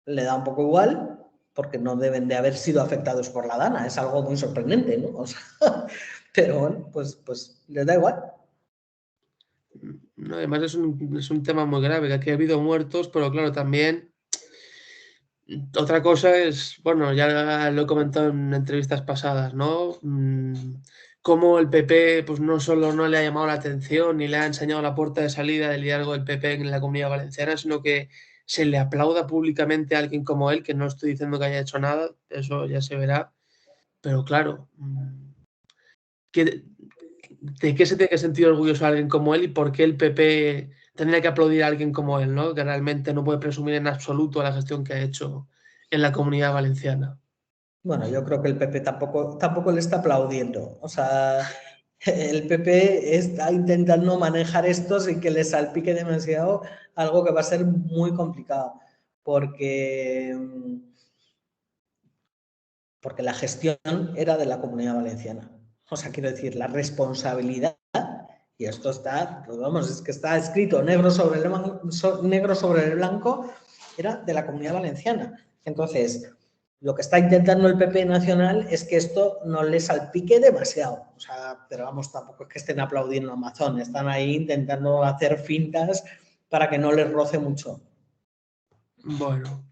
le da un poco igual, porque no deben de haber sido afectados por la Dana, es algo muy sorprendente, ¿no? O sea, pero bueno, pues les da igual. No, además es un tema muy grave, que aquí ha habido muertos, pero claro, también otra cosa es, bueno, ya lo he comentado en entrevistas pasadas, ¿no? Cómo el PP pues no solo no le ha llamado la atención ni le ha enseñado la puerta de salida del liderazgo del PP en la Comunidad Valenciana, sino que se le aplauda públicamente a alguien como él, que no estoy diciendo que haya hecho nada, eso ya se verá, pero claro, ¿de qué se tiene que sentir orgulloso alguien como él y por qué el PP tendría que aplaudir a alguien como él, ¿no? Que realmente no puede presumir en absoluto la gestión que ha hecho en la Comunidad Valenciana? Bueno, yo creo que el PP tampoco le está aplaudiendo. O sea, el PP está intentando manejar esto sin que le salpique demasiado, algo que va a ser muy complicado, porque la gestión era de la Comunidad Valenciana. O sea, quiero decir, la responsabilidad, y esto está, pues vamos, es que está escrito negro sobre el blanco, era de la Comunidad Valenciana. Entonces, lo que está intentando el PP nacional es que esto no le salpique demasiado. O sea, pero vamos, tampoco es que estén aplaudiendo a Amazon, están ahí intentando hacer fintas para que no les roce mucho. Bueno,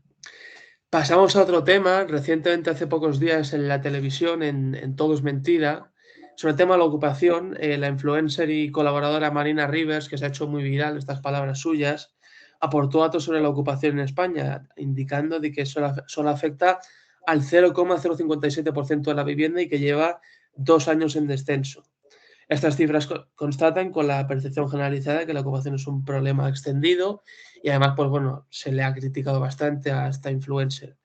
pasamos a otro tema. Recientemente, hace pocos días, en la televisión, en Todo es Mentira, sobre el tema de la ocupación, la influencer y colaboradora Marina Rivers, que se ha hecho muy viral estas palabras suyas, aportó datos sobre la ocupación en España, indicando de que solo afecta al 0,057% de la vivienda y que lleva 2 años en descenso. Estas cifras constatan con la percepción generalizada de que la ocupación es un problema extendido y además, pues bueno, se le ha criticado bastante a esta influencer.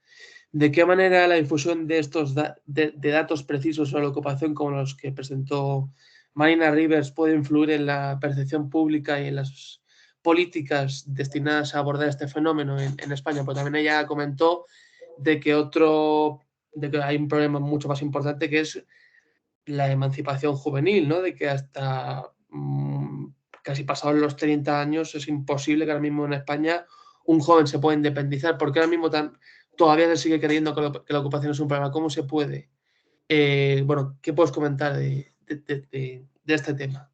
¿De qué manera la difusión de estos de datos precisos sobre la ocupación como los que presentó Marina Rivers puede influir en la percepción pública y en las políticas destinadas a abordar este fenómeno en España? Pues también ella comentó de que hay un problema mucho más importante, que es la emancipación juvenil, ¿no? De que hasta casi pasados los 30 años es imposible que ahora mismo en España un joven se pueda independizar, porque ahora mismo todavía se sigue creyendo que la ocupación es un problema. ¿Cómo se puede? Bueno, ¿qué puedes comentar de este tema?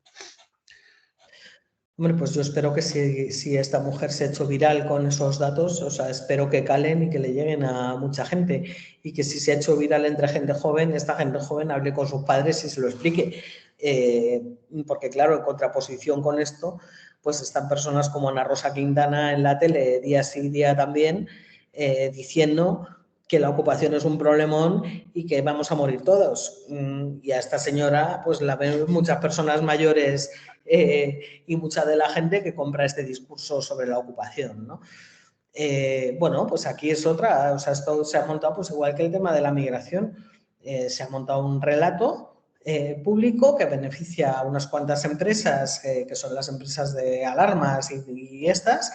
Hombre, pues yo espero que si esta mujer se ha hecho viral con esos datos, o sea, espero que calen y que le lleguen a mucha gente y que si se ha hecho viral entre gente joven, esta gente joven hable con sus padres y se lo explique. Porque claro, en contraposición con esto, pues están personas como Ana Rosa Quintana en la tele día sí, día también, diciendo que la ocupación es un problemón y que vamos a morir todos. Y a esta señora pues la ven muchas personas mayores y mucha de la gente que compra este discurso sobre la ocupación, ¿no? Bueno, pues aquí es otra, o sea, esto se ha montado pues igual que el tema de la migración, se ha montado un relato público que beneficia a unas cuantas empresas, que son las empresas de alarmas y estas,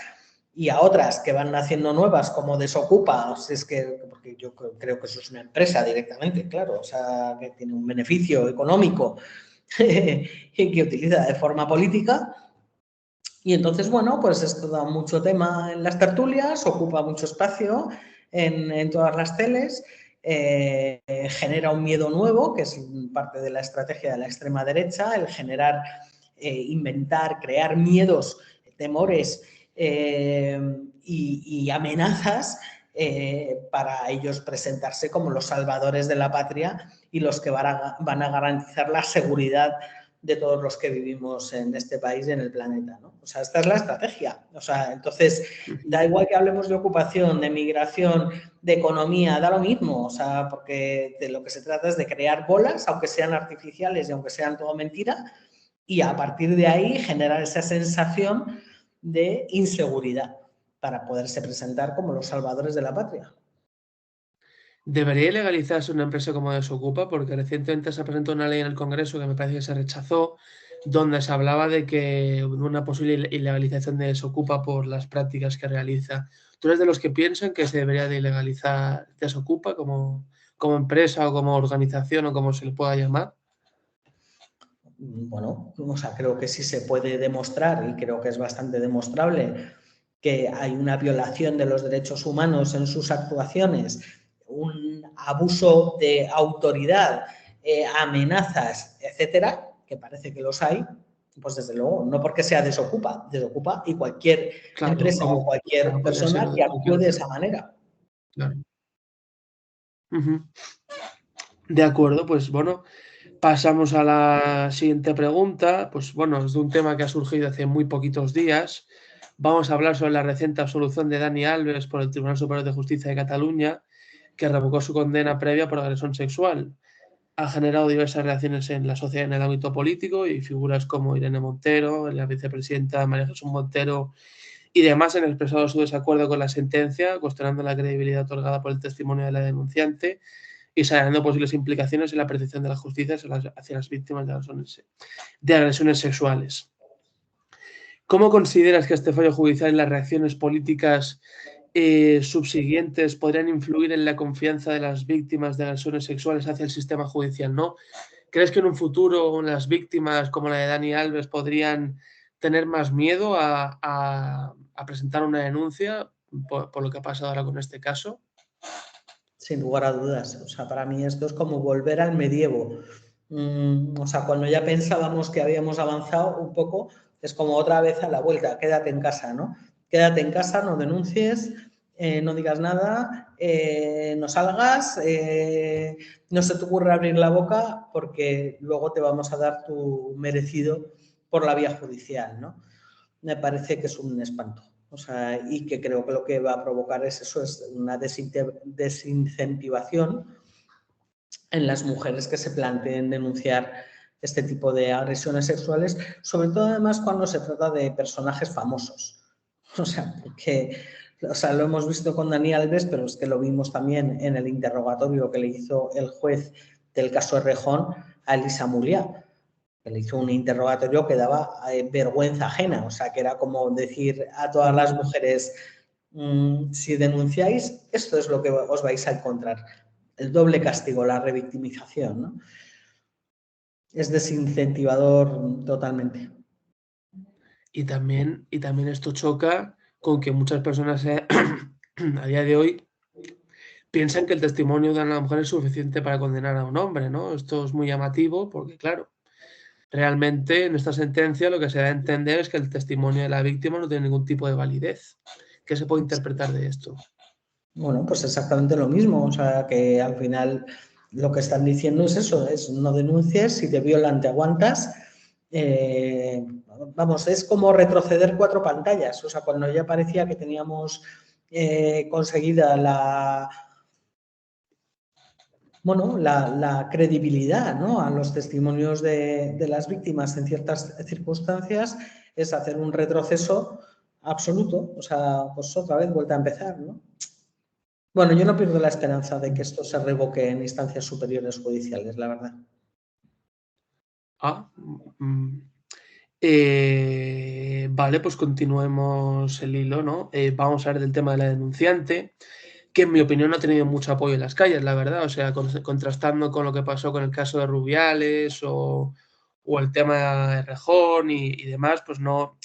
y a otras que van naciendo nuevas como Desocupa, es que, porque yo creo que eso es una empresa directamente, claro, o sea, que tiene un beneficio económico y que utiliza de forma política. Y entonces, bueno, pues esto da mucho tema en las tertulias, ocupa mucho espacio en todas las teles, genera un miedo nuevo, que es parte de la estrategia de la extrema derecha, el generar inventar, crear miedos, temores y amenazas para ellos presentarse como los salvadores de la patria y los que van a garantizar la seguridad de todos los que vivimos en este país y en el planeta, ¿no? O sea, esta es la estrategia. O sea, entonces, da igual que hablemos de ocupación, de migración, de economía, da lo mismo. O sea, porque de lo que se trata es de crear bolas, aunque sean artificiales y aunque sean todo mentira, y a partir de ahí generar esa sensación de inseguridad para poderse presentar como los salvadores de la patria. ¿Debería legalizarse una empresa como Desocupa? Porque recientemente se presentó una ley en el Congreso que me parece que se rechazó, donde se hablaba de que una posible ilegalización de Desocupa por las prácticas que realiza. ¿Tú eres de los que piensan que se debería de ilegalizar Desocupa como empresa o como organización o como se le pueda llamar? Bueno, o sea, creo que sí se puede demostrar, y creo que es bastante demostrable, que hay una violación de los derechos humanos en sus actuaciones, un abuso de autoridad, amenazas, etcétera, que parece que los hay, pues desde luego, no porque sea Desocupa y cualquier Claro, empresa o cualquier podría ser persona de que cualquier actúe de otra. esa manera. Claro. De acuerdo, pues bueno, pasamos a la siguiente pregunta. Pues bueno, es de un tema que ha surgido hace muy poquitos días. Vamos a hablar sobre la reciente absolución de Dani Alves por el Tribunal Superior de Justicia de Cataluña, que revocó su condena previa por agresión sexual. Ha generado diversas reacciones en la sociedad en el ámbito político y figuras como Irene Montero, la vicepresidenta María Jesús Montero y demás han expresado su desacuerdo con la sentencia, cuestionando la credibilidad otorgada por el testimonio de la denunciante y señalando posibles implicaciones en la percepción de la justicia hacia las víctimas de agresiones sexuales. ¿Cómo consideras que este fallo judicial y las reacciones políticas subsiguientes podrían influir en la confianza de las víctimas de agresiones sexuales hacia el sistema judicial? ¿No? ¿Crees que en un futuro las víctimas como la de Dani Alves podrían tener más miedo a presentar una denuncia por lo que ha pasado ahora con este caso? Sin lugar a dudas. O sea, para mí esto es como volver al medievo. O sea, cuando ya pensábamos que habíamos avanzado un poco, es como otra vez a la vuelta, quédate en casa, ¿no? Quédate en casa, no denuncies, no digas nada, no salgas, no se te ocurra abrir la boca porque luego te vamos a dar tu merecido por la vía judicial, ¿no? Me parece que es un espanto. O sea, y que creo que lo que va a provocar es eso, es una desincentivación en las mujeres que se planteen denunciar este tipo de agresiones sexuales, sobre todo además cuando se trata de personajes famosos. O sea, porque lo hemos visto con Dani Alves, pero es que lo vimos también en el interrogatorio que le hizo el juez del caso Errejón a Elisa Muriá, que le hizo un interrogatorio que daba vergüenza ajena, o sea, que era como decir a todas las mujeres, si denunciáis, esto es lo que os vais a encontrar, el doble castigo, la revictimización, ¿no? Es desincentivador totalmente. Y también esto choca con que muchas personas a día de hoy piensan que el testimonio de una mujer es suficiente para condenar a un hombre, ¿no? Esto es muy llamativo porque, claro, realmente en esta sentencia lo que se da a entender es que el testimonio de la víctima no tiene ningún tipo de validez. ¿Qué se puede interpretar de esto? Bueno, pues exactamente lo mismo, o sea, que al final lo que están diciendo es eso, es no denuncies, si te violan te aguantas. Vamos, es como retroceder 4 pantallas, o sea, cuando ya parecía que teníamos conseguida la credibilidad, ¿no?, a los testimonios de las víctimas en ciertas circunstancias, es hacer un retroceso absoluto, o sea, pues otra vez vuelta a empezar, ¿no? Bueno, yo no pierdo la esperanza de que esto se revoque en instancias superiores judiciales, la verdad. Ah, vale, pues continuemos el hilo, ¿no? Vamos a hablar del tema de la denunciante, que en mi opinión no ha tenido mucho apoyo en las calles, la verdad. O sea, contrastando con lo que pasó con el caso de Rubiales o el tema de Rejón y demás, pues no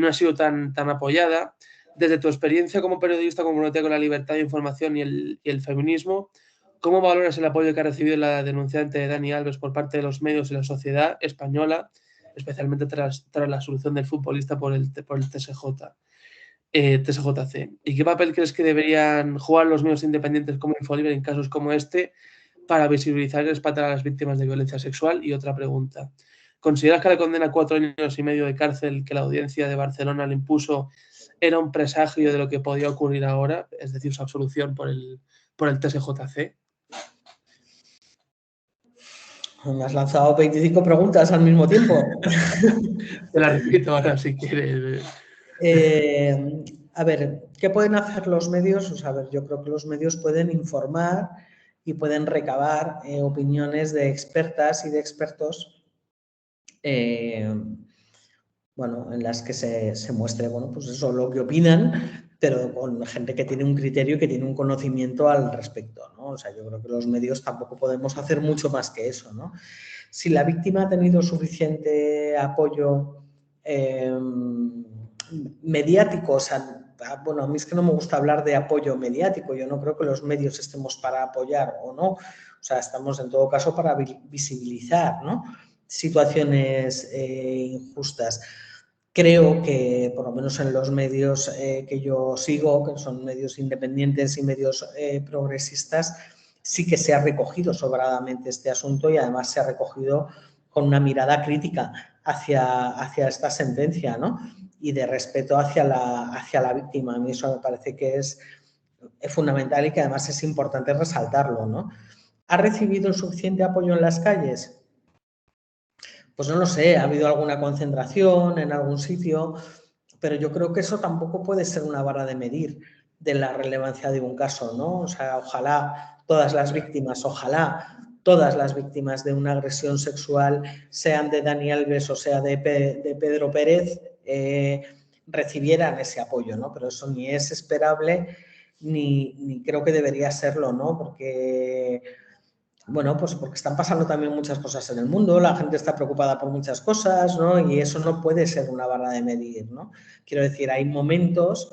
ha sido tan apoyada. Desde tu experiencia como periodista comprometida con la libertad de información y el feminismo, ¿cómo valoras el apoyo que ha recibido la denunciante Dani Alves por parte de los medios y la sociedad española especialmente tras la solución del futbolista por el TSJC. ¿Y qué papel crees que deberían jugar los medios independientes como Infolibre en casos como este para visibilizar y respetar a las víctimas de violencia sexual? Y otra pregunta, ¿consideras que la condena a 4 años y medio de cárcel que la audiencia de Barcelona le impuso era un presagio de lo que podía ocurrir ahora, es decir, su absolución por el TSJC? Me has lanzado 25 preguntas al mismo tiempo. Te la repito ahora si quieres. A ver, ¿qué pueden hacer los medios? O sea, a ver, yo creo que los medios pueden informar y pueden recabar opiniones de expertas y de expertos, bueno, en las que se muestre, bueno, pues eso, lo que opinan, pero con gente que tiene un criterio y que tiene un conocimiento al respecto, ¿no? O sea, yo creo que los medios tampoco podemos hacer mucho más que eso, ¿no? Si la víctima ha tenido suficiente apoyo mediático, o sea, bueno, a mí es que no me gusta hablar de apoyo mediático, yo no creo que los medios estemos para apoyar o no, o sea, estamos en todo caso para visibilizar, ¿no?, situaciones injustas. Creo que, por lo menos en los medios que yo sigo, que son medios independientes y medios progresistas, sí que se ha recogido sobradamente este asunto y además se ha recogido con una mirada crítica hacia esta sentencia, ¿no?, y de respeto hacia la víctima. A mí eso me parece que es fundamental y que además es importante resaltarlo, ¿no? ¿Ha recibido el suficiente apoyo en las calles? Pues no lo sé, ha habido alguna concentración en algún sitio, pero yo creo que eso tampoco puede ser una vara de medir de la relevancia de un caso, ¿no? O sea, ojalá todas las víctimas de una agresión sexual, sean de Dani Alves o sea de Pedro Pérez, recibieran ese apoyo, ¿no? Pero eso ni es esperable ni creo que debería serlo, ¿no? Porque, bueno, pues porque están pasando también muchas cosas en el mundo, la gente está preocupada por muchas cosas, ¿no? Y eso no puede ser una vara de medir, ¿no? Quiero decir, hay momentos,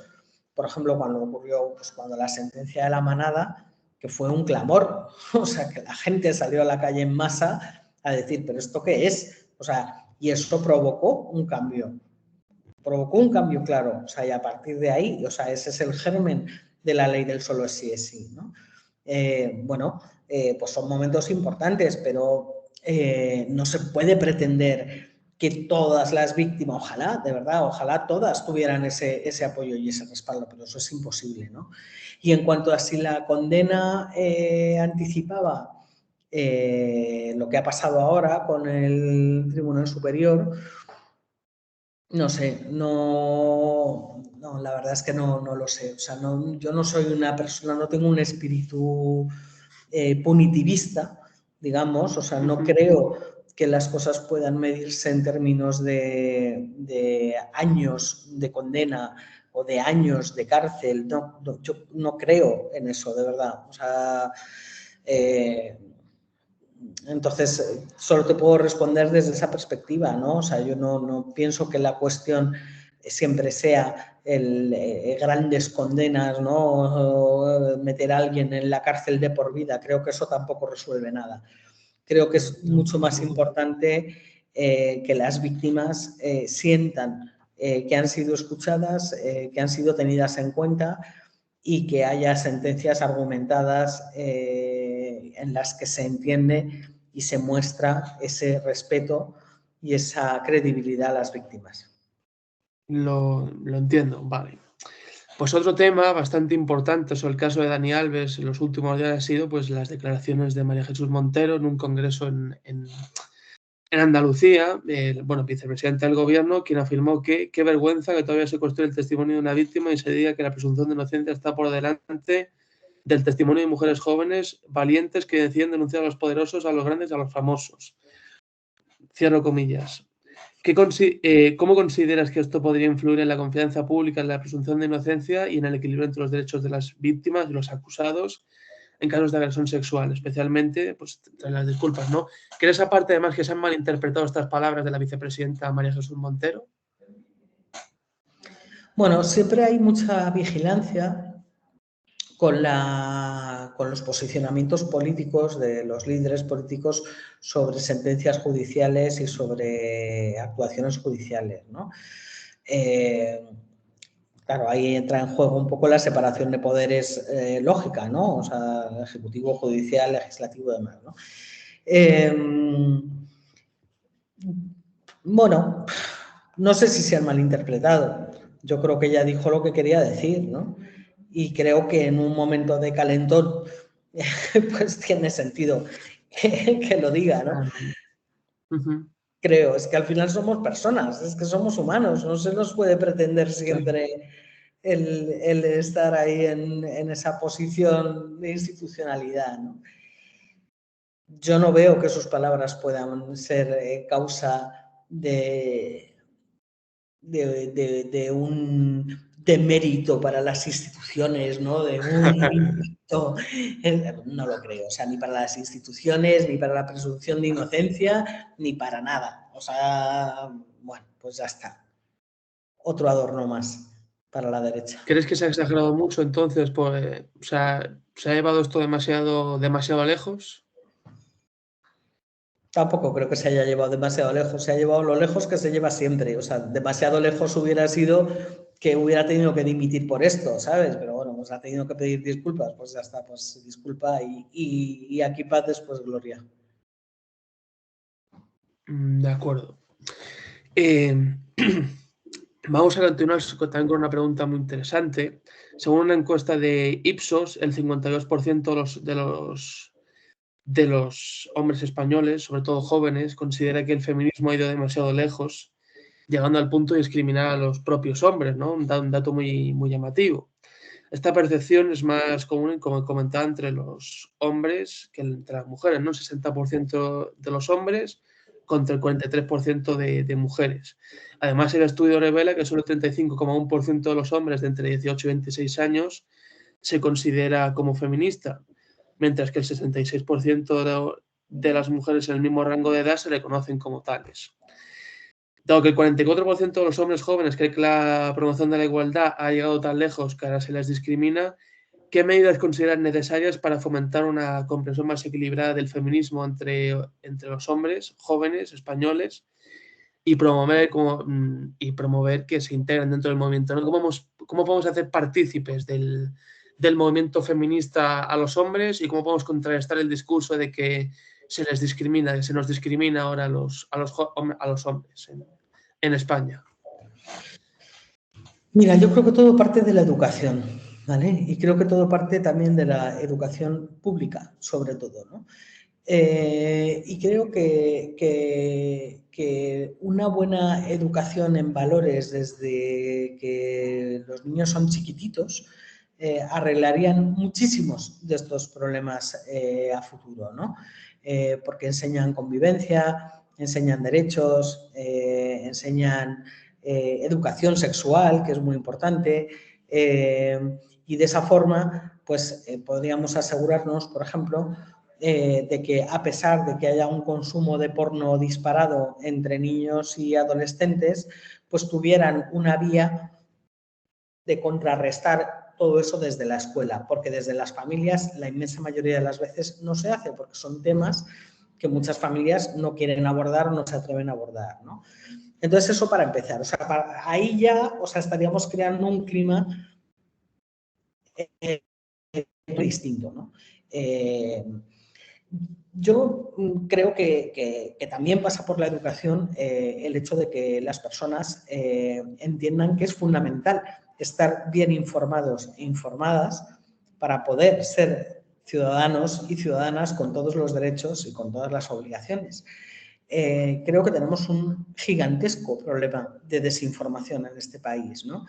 por ejemplo, cuando ocurrió, pues cuando la sentencia de La Manada, que fue un clamor, o sea, que la gente salió a la calle en masa a decir, ¿pero esto qué es? O sea, y eso provocó un cambio claro, o sea, y a partir de ahí, o sea, ese es el germen de la ley del solo sí es sí, ¿no? Bueno, pues son momentos importantes, pero no se puede pretender que todas las víctimas, ojalá, de verdad, ojalá todas tuvieran ese apoyo y ese respaldo, pero eso es imposible, ¿no? Y en cuanto a si la condena anticipaba lo que ha pasado ahora con el Tribunal Superior, no sé, no, la verdad es que no lo sé. O sea, yo no soy una persona, no tengo un espíritu punitivista, digamos, o sea, no creo que las cosas puedan medirse en términos de años de condena o de años de cárcel. No, yo no creo en eso, de verdad. O sea, entonces, solo te puedo responder desde esa perspectiva, ¿no? O sea, yo no pienso que la cuestión siempre sea grandes condenas, ¿no? O meter a alguien en la cárcel de por vida. Creo que eso tampoco resuelve nada. Creo que es mucho más importante que las víctimas sientan que han sido escuchadas, que han sido tenidas en cuenta y que haya sentencias argumentadas en las que se entiende y se muestra ese respeto y esa credibilidad a las víctimas. Lo entiendo, vale. Pues otro tema bastante importante sobre el caso de Dani Alves en los últimos días ha sido pues, las declaraciones de María Jesús Montero en un congreso en Andalucía, bueno, vicepresidenta del gobierno, quien afirmó que qué vergüenza que todavía se construye el testimonio de una víctima y se diga que la presunción de inocencia está por delante del testimonio de mujeres jóvenes valientes que deciden denunciar a los poderosos, a los grandes y a los famosos. Cierro comillas. ¿Cómo consideras que esto podría influir en la confianza pública, en la presunción de inocencia y en el equilibrio entre los derechos de las víctimas y los acusados en casos de agresión sexual, especialmente pues, tras las disculpas, ¿no? ¿Crees aparte además que se han malinterpretado estas palabras de la vicepresidenta María Jesús Montero? Bueno, siempre hay mucha vigilancia con la con los posicionamientos políticos de los líderes políticos sobre sentencias judiciales y sobre actuaciones judiciales, ¿no? Claro, ahí entra en juego un poco la separación de poderes lógica, ¿no? O sea, ejecutivo, judicial, legislativo y demás, ¿no? Bueno, no sé si se han malinterpretado. Yo creo que ella dijo lo que quería decir, ¿no? Y creo que en un momento de calentón, pues tiene sentido que lo diga, ¿no? Creo, es que al final somos personas, es que somos humanos, no se nos puede pretender siempre el estar ahí en esa posición de institucionalidad, ¿no? Yo no veo que sus palabras puedan ser causa de un demérito para las instituciones, ¿no? De un impacto. No lo creo, o sea, ni para las instituciones, ni para la presunción de inocencia, ni para nada. O sea, bueno, pues ya está. Otro adorno más para la derecha. ¿Crees que se ha exagerado mucho entonces? Pues, o sea, ¿se ha llevado esto demasiado lejos? Tampoco creo que se haya llevado demasiado lejos, se ha llevado lo lejos que se lleva siempre, o sea, demasiado lejos hubiera sido que hubiera tenido que dimitir por esto, ¿sabes? Pero bueno, pues ha tenido que pedir disculpas, pues ya está, pues disculpa y aquí paz después gloria. De acuerdo. Vamos a continuar también con una pregunta muy interesante. Según una encuesta de Ipsos, el 52% de los hombres españoles, sobre todo jóvenes, considera que el feminismo ha ido demasiado lejos, llegando al punto de discriminar a los propios hombres, ¿no? Un dato muy, muy llamativo. Esta percepción es más común, como comentaba, entre los hombres que entre las mujeres, ¿no? 60% de los hombres contra el 43% de mujeres. Además, el estudio revela que solo el 35,1% de los hombres de entre 18 y 26 años se considera como feminista, mientras que el 66% de las mujeres en el mismo rango de edad se le conocen como tales. Dado que el 44% de los hombres jóvenes cree que la promoción de la igualdad ha llegado tan lejos que ahora se les discrimina, ¿qué medidas consideran necesarias para fomentar una comprensión más equilibrada del feminismo entre los hombres jóvenes españoles y promover que se integren dentro del movimiento, ¿no? ¿Cómo podemos hacer partícipes del movimiento feminista a los hombres y cómo podemos contrarrestar el discurso de que se les discrimina, que se nos discrimina ahora a los hombres en España? Mira, yo creo que todo parte de la educación, ¿vale? Y creo que todo parte también de la educación pública, sobre todo, ¿no? Y creo que una buena educación en valores desde que los niños son chiquititos arreglarían muchísimos de estos problemas a futuro, ¿no? Porque enseñan convivencia, enseñan derechos, enseñan educación sexual, que es muy importante, y de esa forma pues podríamos asegurarnos, por ejemplo, de que a pesar de que haya un consumo de porno disparado entre niños y adolescentes, pues tuvieran una vía de contrarrestar todo eso desde la escuela, porque desde las familias la inmensa mayoría de las veces no se hace, porque son temas que muchas familias no quieren abordar o no se atreven a abordar, ¿no? Entonces eso para empezar, o sea, ahí ya, o sea, estaríamos creando un clima distinto, ¿no? Yo creo que también pasa por la educación el hecho de que las personas entiendan que es fundamental estar bien informados e informadas para poder ser ciudadanos y ciudadanas con todos los derechos y con todas las obligaciones. Creo que tenemos un gigantesco problema de desinformación en este país, ¿no?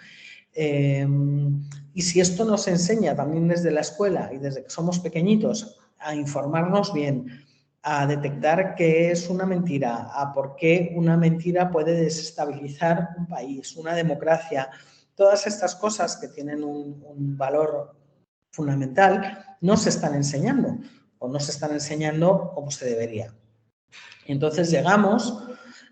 Y si esto nos enseña también desde la escuela y desde que somos pequeñitos a informarnos bien, a detectar qué es una mentira, a por qué una mentira puede desestabilizar un país, una democracia, todas estas cosas que tienen un valor fundamental, no se están enseñando o no se están enseñando como se debería. Entonces llegamos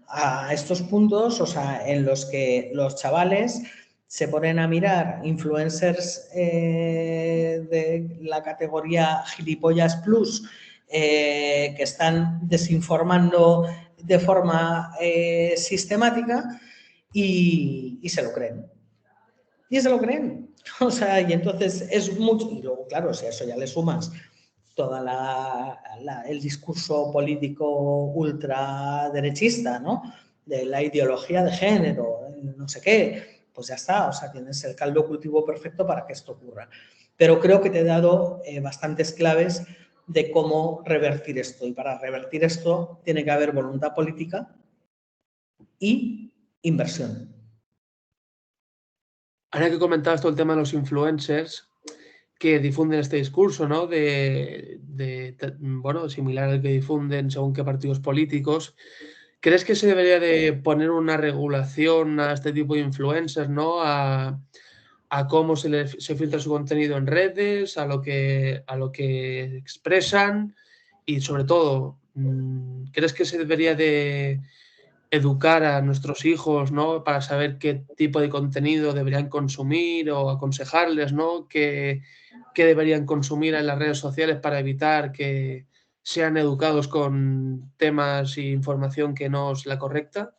a estos puntos, o sea, en los que los chavales se ponen a mirar influencers de la categoría gilipollas plus que están desinformando de forma sistemática y se lo creen. Y se lo creen. O sea, y entonces es mucho. Y luego, claro, si a eso ya le sumas todo el discurso político ultraderechista, ¿no? De la ideología de género, no sé qué, pues ya está. O sea, tienes el caldo cultivo perfecto para que esto ocurra. Pero creo que te he dado bastantes claves de cómo revertir esto. Y para revertir esto tiene que haber voluntad política y inversión. Ahora que comentabas todo el tema de los influencers que difunden este discurso, ¿no? Bueno, similar al que difunden según qué partidos políticos. ¿Crees que se debería de poner una regulación a este tipo de influencers, ¿no? A cómo se filtra su contenido en redes, a lo que expresan y sobre todo, ¿crees que se debería de educar a nuestros hijos, ¿no? Para saber qué tipo de contenido deberían consumir o aconsejarles, ¿no? Qué deberían consumir en las redes sociales para evitar que sean educados con temas e información que no es la correcta?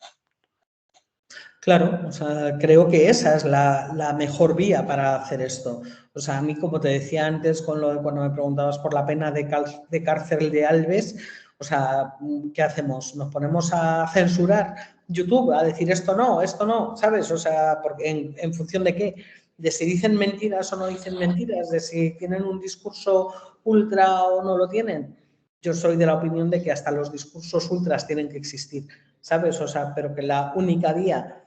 Claro, o sea, creo que esa es la mejor vía para hacer esto. O sea, a mí, como te decía antes, cuando me preguntabas por la pena de cárcel de Alves, o sea, ¿qué hacemos? ¿Nos ponemos a censurar YouTube, a decir esto no, ¿sabes? O sea, porque ¿en función de qué? De si dicen mentiras o no dicen mentiras, de si tienen un discurso ultra o no lo tienen. Yo soy de la opinión de que hasta los discursos ultras tienen que existir, ¿sabes? O sea, pero que la única vía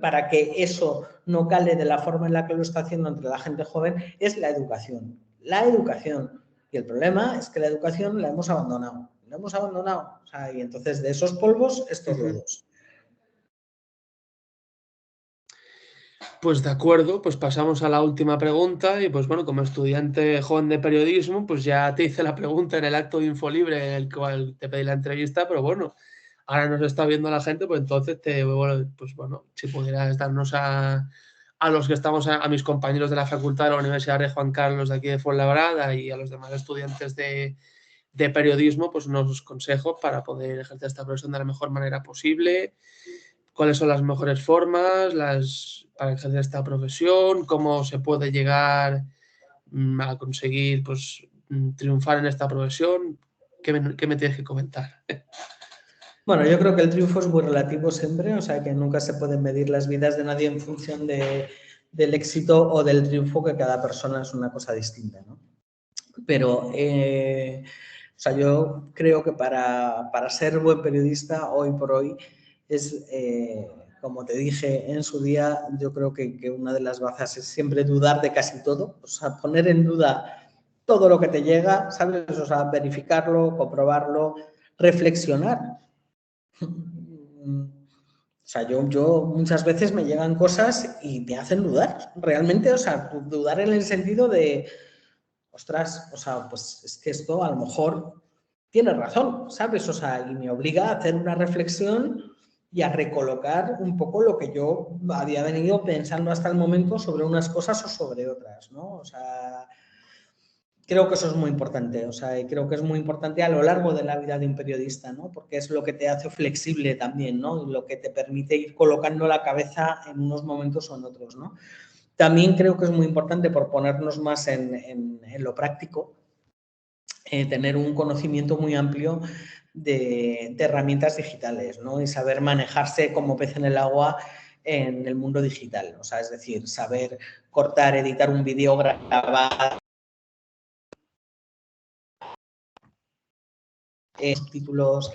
para que eso no cale de la forma en la que lo está haciendo entre la gente joven es la educación. La educación. Y el problema es que la educación la hemos abandonado. La hemos abandonado. O sea, y entonces de esos polvos, estos lodos. Pues de acuerdo, pues pasamos a la última pregunta y pues bueno, como estudiante joven de periodismo, pues ya te hice la pregunta en el acto de Infolibre en el cual te pedí la entrevista, pero bueno, ahora nos está viendo la gente, pues entonces pues bueno, si pudieras darnos a los que estamos, a mis compañeros de la facultad de la Universidad de Juan Carlos de aquí de Fuenlabrada y a los demás estudiantes de periodismo, pues unos consejos para poder ejercer esta profesión de la mejor manera posible. ¿Cuáles son las mejores formas para ejercer esta profesión? ¿Cómo se puede llegar a conseguir pues, triunfar en esta profesión? ¿Qué me tienes que comentar? Bueno, yo creo que el triunfo es muy relativo siempre, o sea que nunca se pueden medir las vidas de nadie en función del éxito o del triunfo, que cada persona es una cosa distinta, ¿no? Pero, o sea, yo creo que para ser buen periodista hoy por hoy es, como te dije en su día, yo creo que una de las bazas es siempre dudar de casi todo, o sea, poner en duda todo lo que te llega, ¿sabes? O sea, verificarlo, comprobarlo, reflexionar. O sea, yo muchas veces me llegan cosas y me hacen dudar, realmente, o sea, dudar en el sentido de, ostras, o sea, pues es que esto a lo mejor tiene razón, ¿sabes? O sea, y me obliga a hacer una reflexión y a recolocar un poco lo que yo había venido pensando hasta el momento sobre unas cosas o sobre otras, ¿no? O sea, creo que eso es muy importante, o sea, y creo que es muy importante a lo largo de la vida de un periodista, ¿no? Porque es lo que te hace flexible también, ¿no? Y lo que te permite ir colocando la cabeza en unos momentos o en otros, ¿no? También creo que es muy importante, por ponernos más en lo práctico, tener un conocimiento muy amplio de herramientas digitales, ¿no? Y saber manejarse como pez en el agua en el mundo digital, o sea, es decir, saber cortar, editar un vídeo, grabar subtítulos,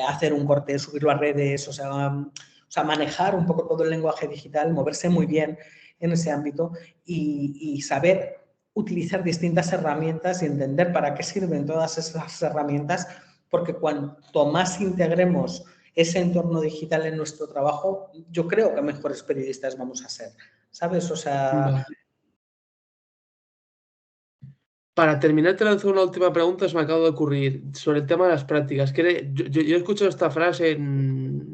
hacer un corte, subirlo a redes, o sea, manejar un poco todo el lenguaje digital, moverse muy bien en ese ámbito y saber utilizar distintas herramientas y entender para qué sirven todas esas herramientas, porque cuanto más integremos ese entorno digital en nuestro trabajo, yo creo que mejores periodistas vamos a ser, ¿sabes? O sea... Vale. Para terminar, te lanzo una última pregunta, se me acaba de ocurrir sobre el tema de las prácticas. Yo he escuchado esta frase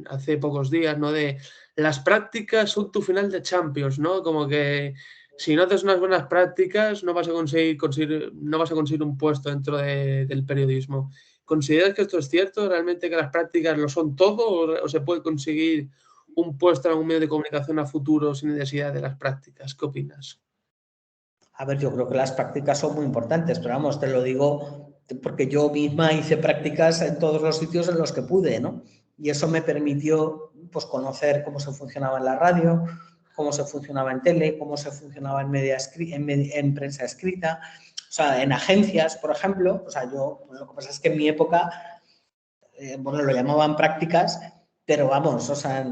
hace pocos días, ¿no? De las prácticas son tu final de Champions, ¿no? Como que si no haces unas buenas prácticas no vas a conseguir un puesto dentro del periodismo. ¿Consideras que esto es cierto? ¿Realmente que las prácticas lo son todo o se puede conseguir un puesto en algún medio de comunicación a futuro sin necesidad de las prácticas? ¿Qué opinas? A ver, yo creo que las prácticas son muy importantes, pero vamos, te lo digo porque yo misma hice prácticas en todos los sitios en los que pude, ¿no? Y eso me permitió, pues, conocer cómo se funcionaba en la radio, cómo se funcionaba en tele, cómo se funcionaba en prensa escrita, o sea, en agencias, por ejemplo. O sea, yo, pues, lo que pasa es que en mi época, bueno, lo llamaban prácticas, pero vamos, o sea,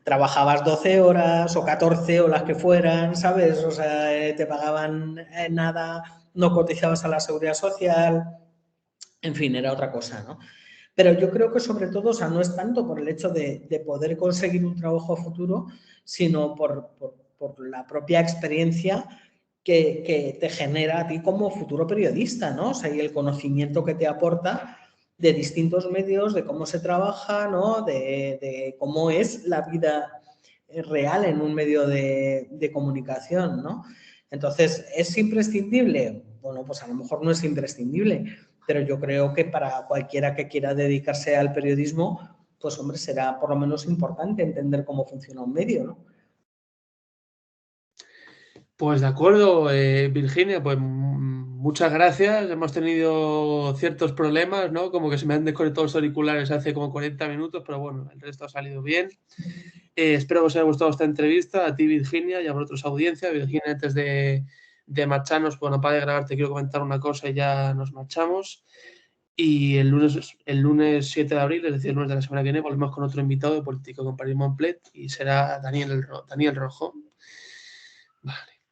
trabajabas 12 horas o 14 o las que fueran, ¿sabes? O sea, te pagaban nada, no cotizabas a la seguridad social, en fin, era otra cosa, ¿no? Pero yo creo que sobre todo, o sea, no es tanto por el hecho de poder conseguir un trabajo a futuro, sino por la propia experiencia que te genera a ti como futuro periodista, ¿no? O sea, y el conocimiento que te aporta de distintos medios, de cómo se trabaja, ¿no? De cómo es la vida real en un medio de comunicación, ¿no? Entonces, ¿es imprescindible? Bueno, pues a lo mejor no es imprescindible, pero yo creo que para cualquiera que quiera dedicarse al periodismo, pues hombre, será por lo menos importante entender cómo funciona un medio, ¿no? Pues de acuerdo, Virginia, pues muchas gracias. Hemos tenido ciertos problemas, ¿no? Como que se me han desconectado los auriculares hace como 40 minutos, pero bueno, el resto ha salido bien. Espero que os haya gustado esta entrevista, a ti, Virginia, y a vosotros, audiencia. Virginia, antes de marcharnos, bueno, para de grabar, te quiero comentar una cosa y ya nos marchamos. Y el lunes 7 de abril, es decir, el lunes de la semana que viene, volvemos con otro invitado de Política con Paris Montplet y será Daniel Rojo. Vale.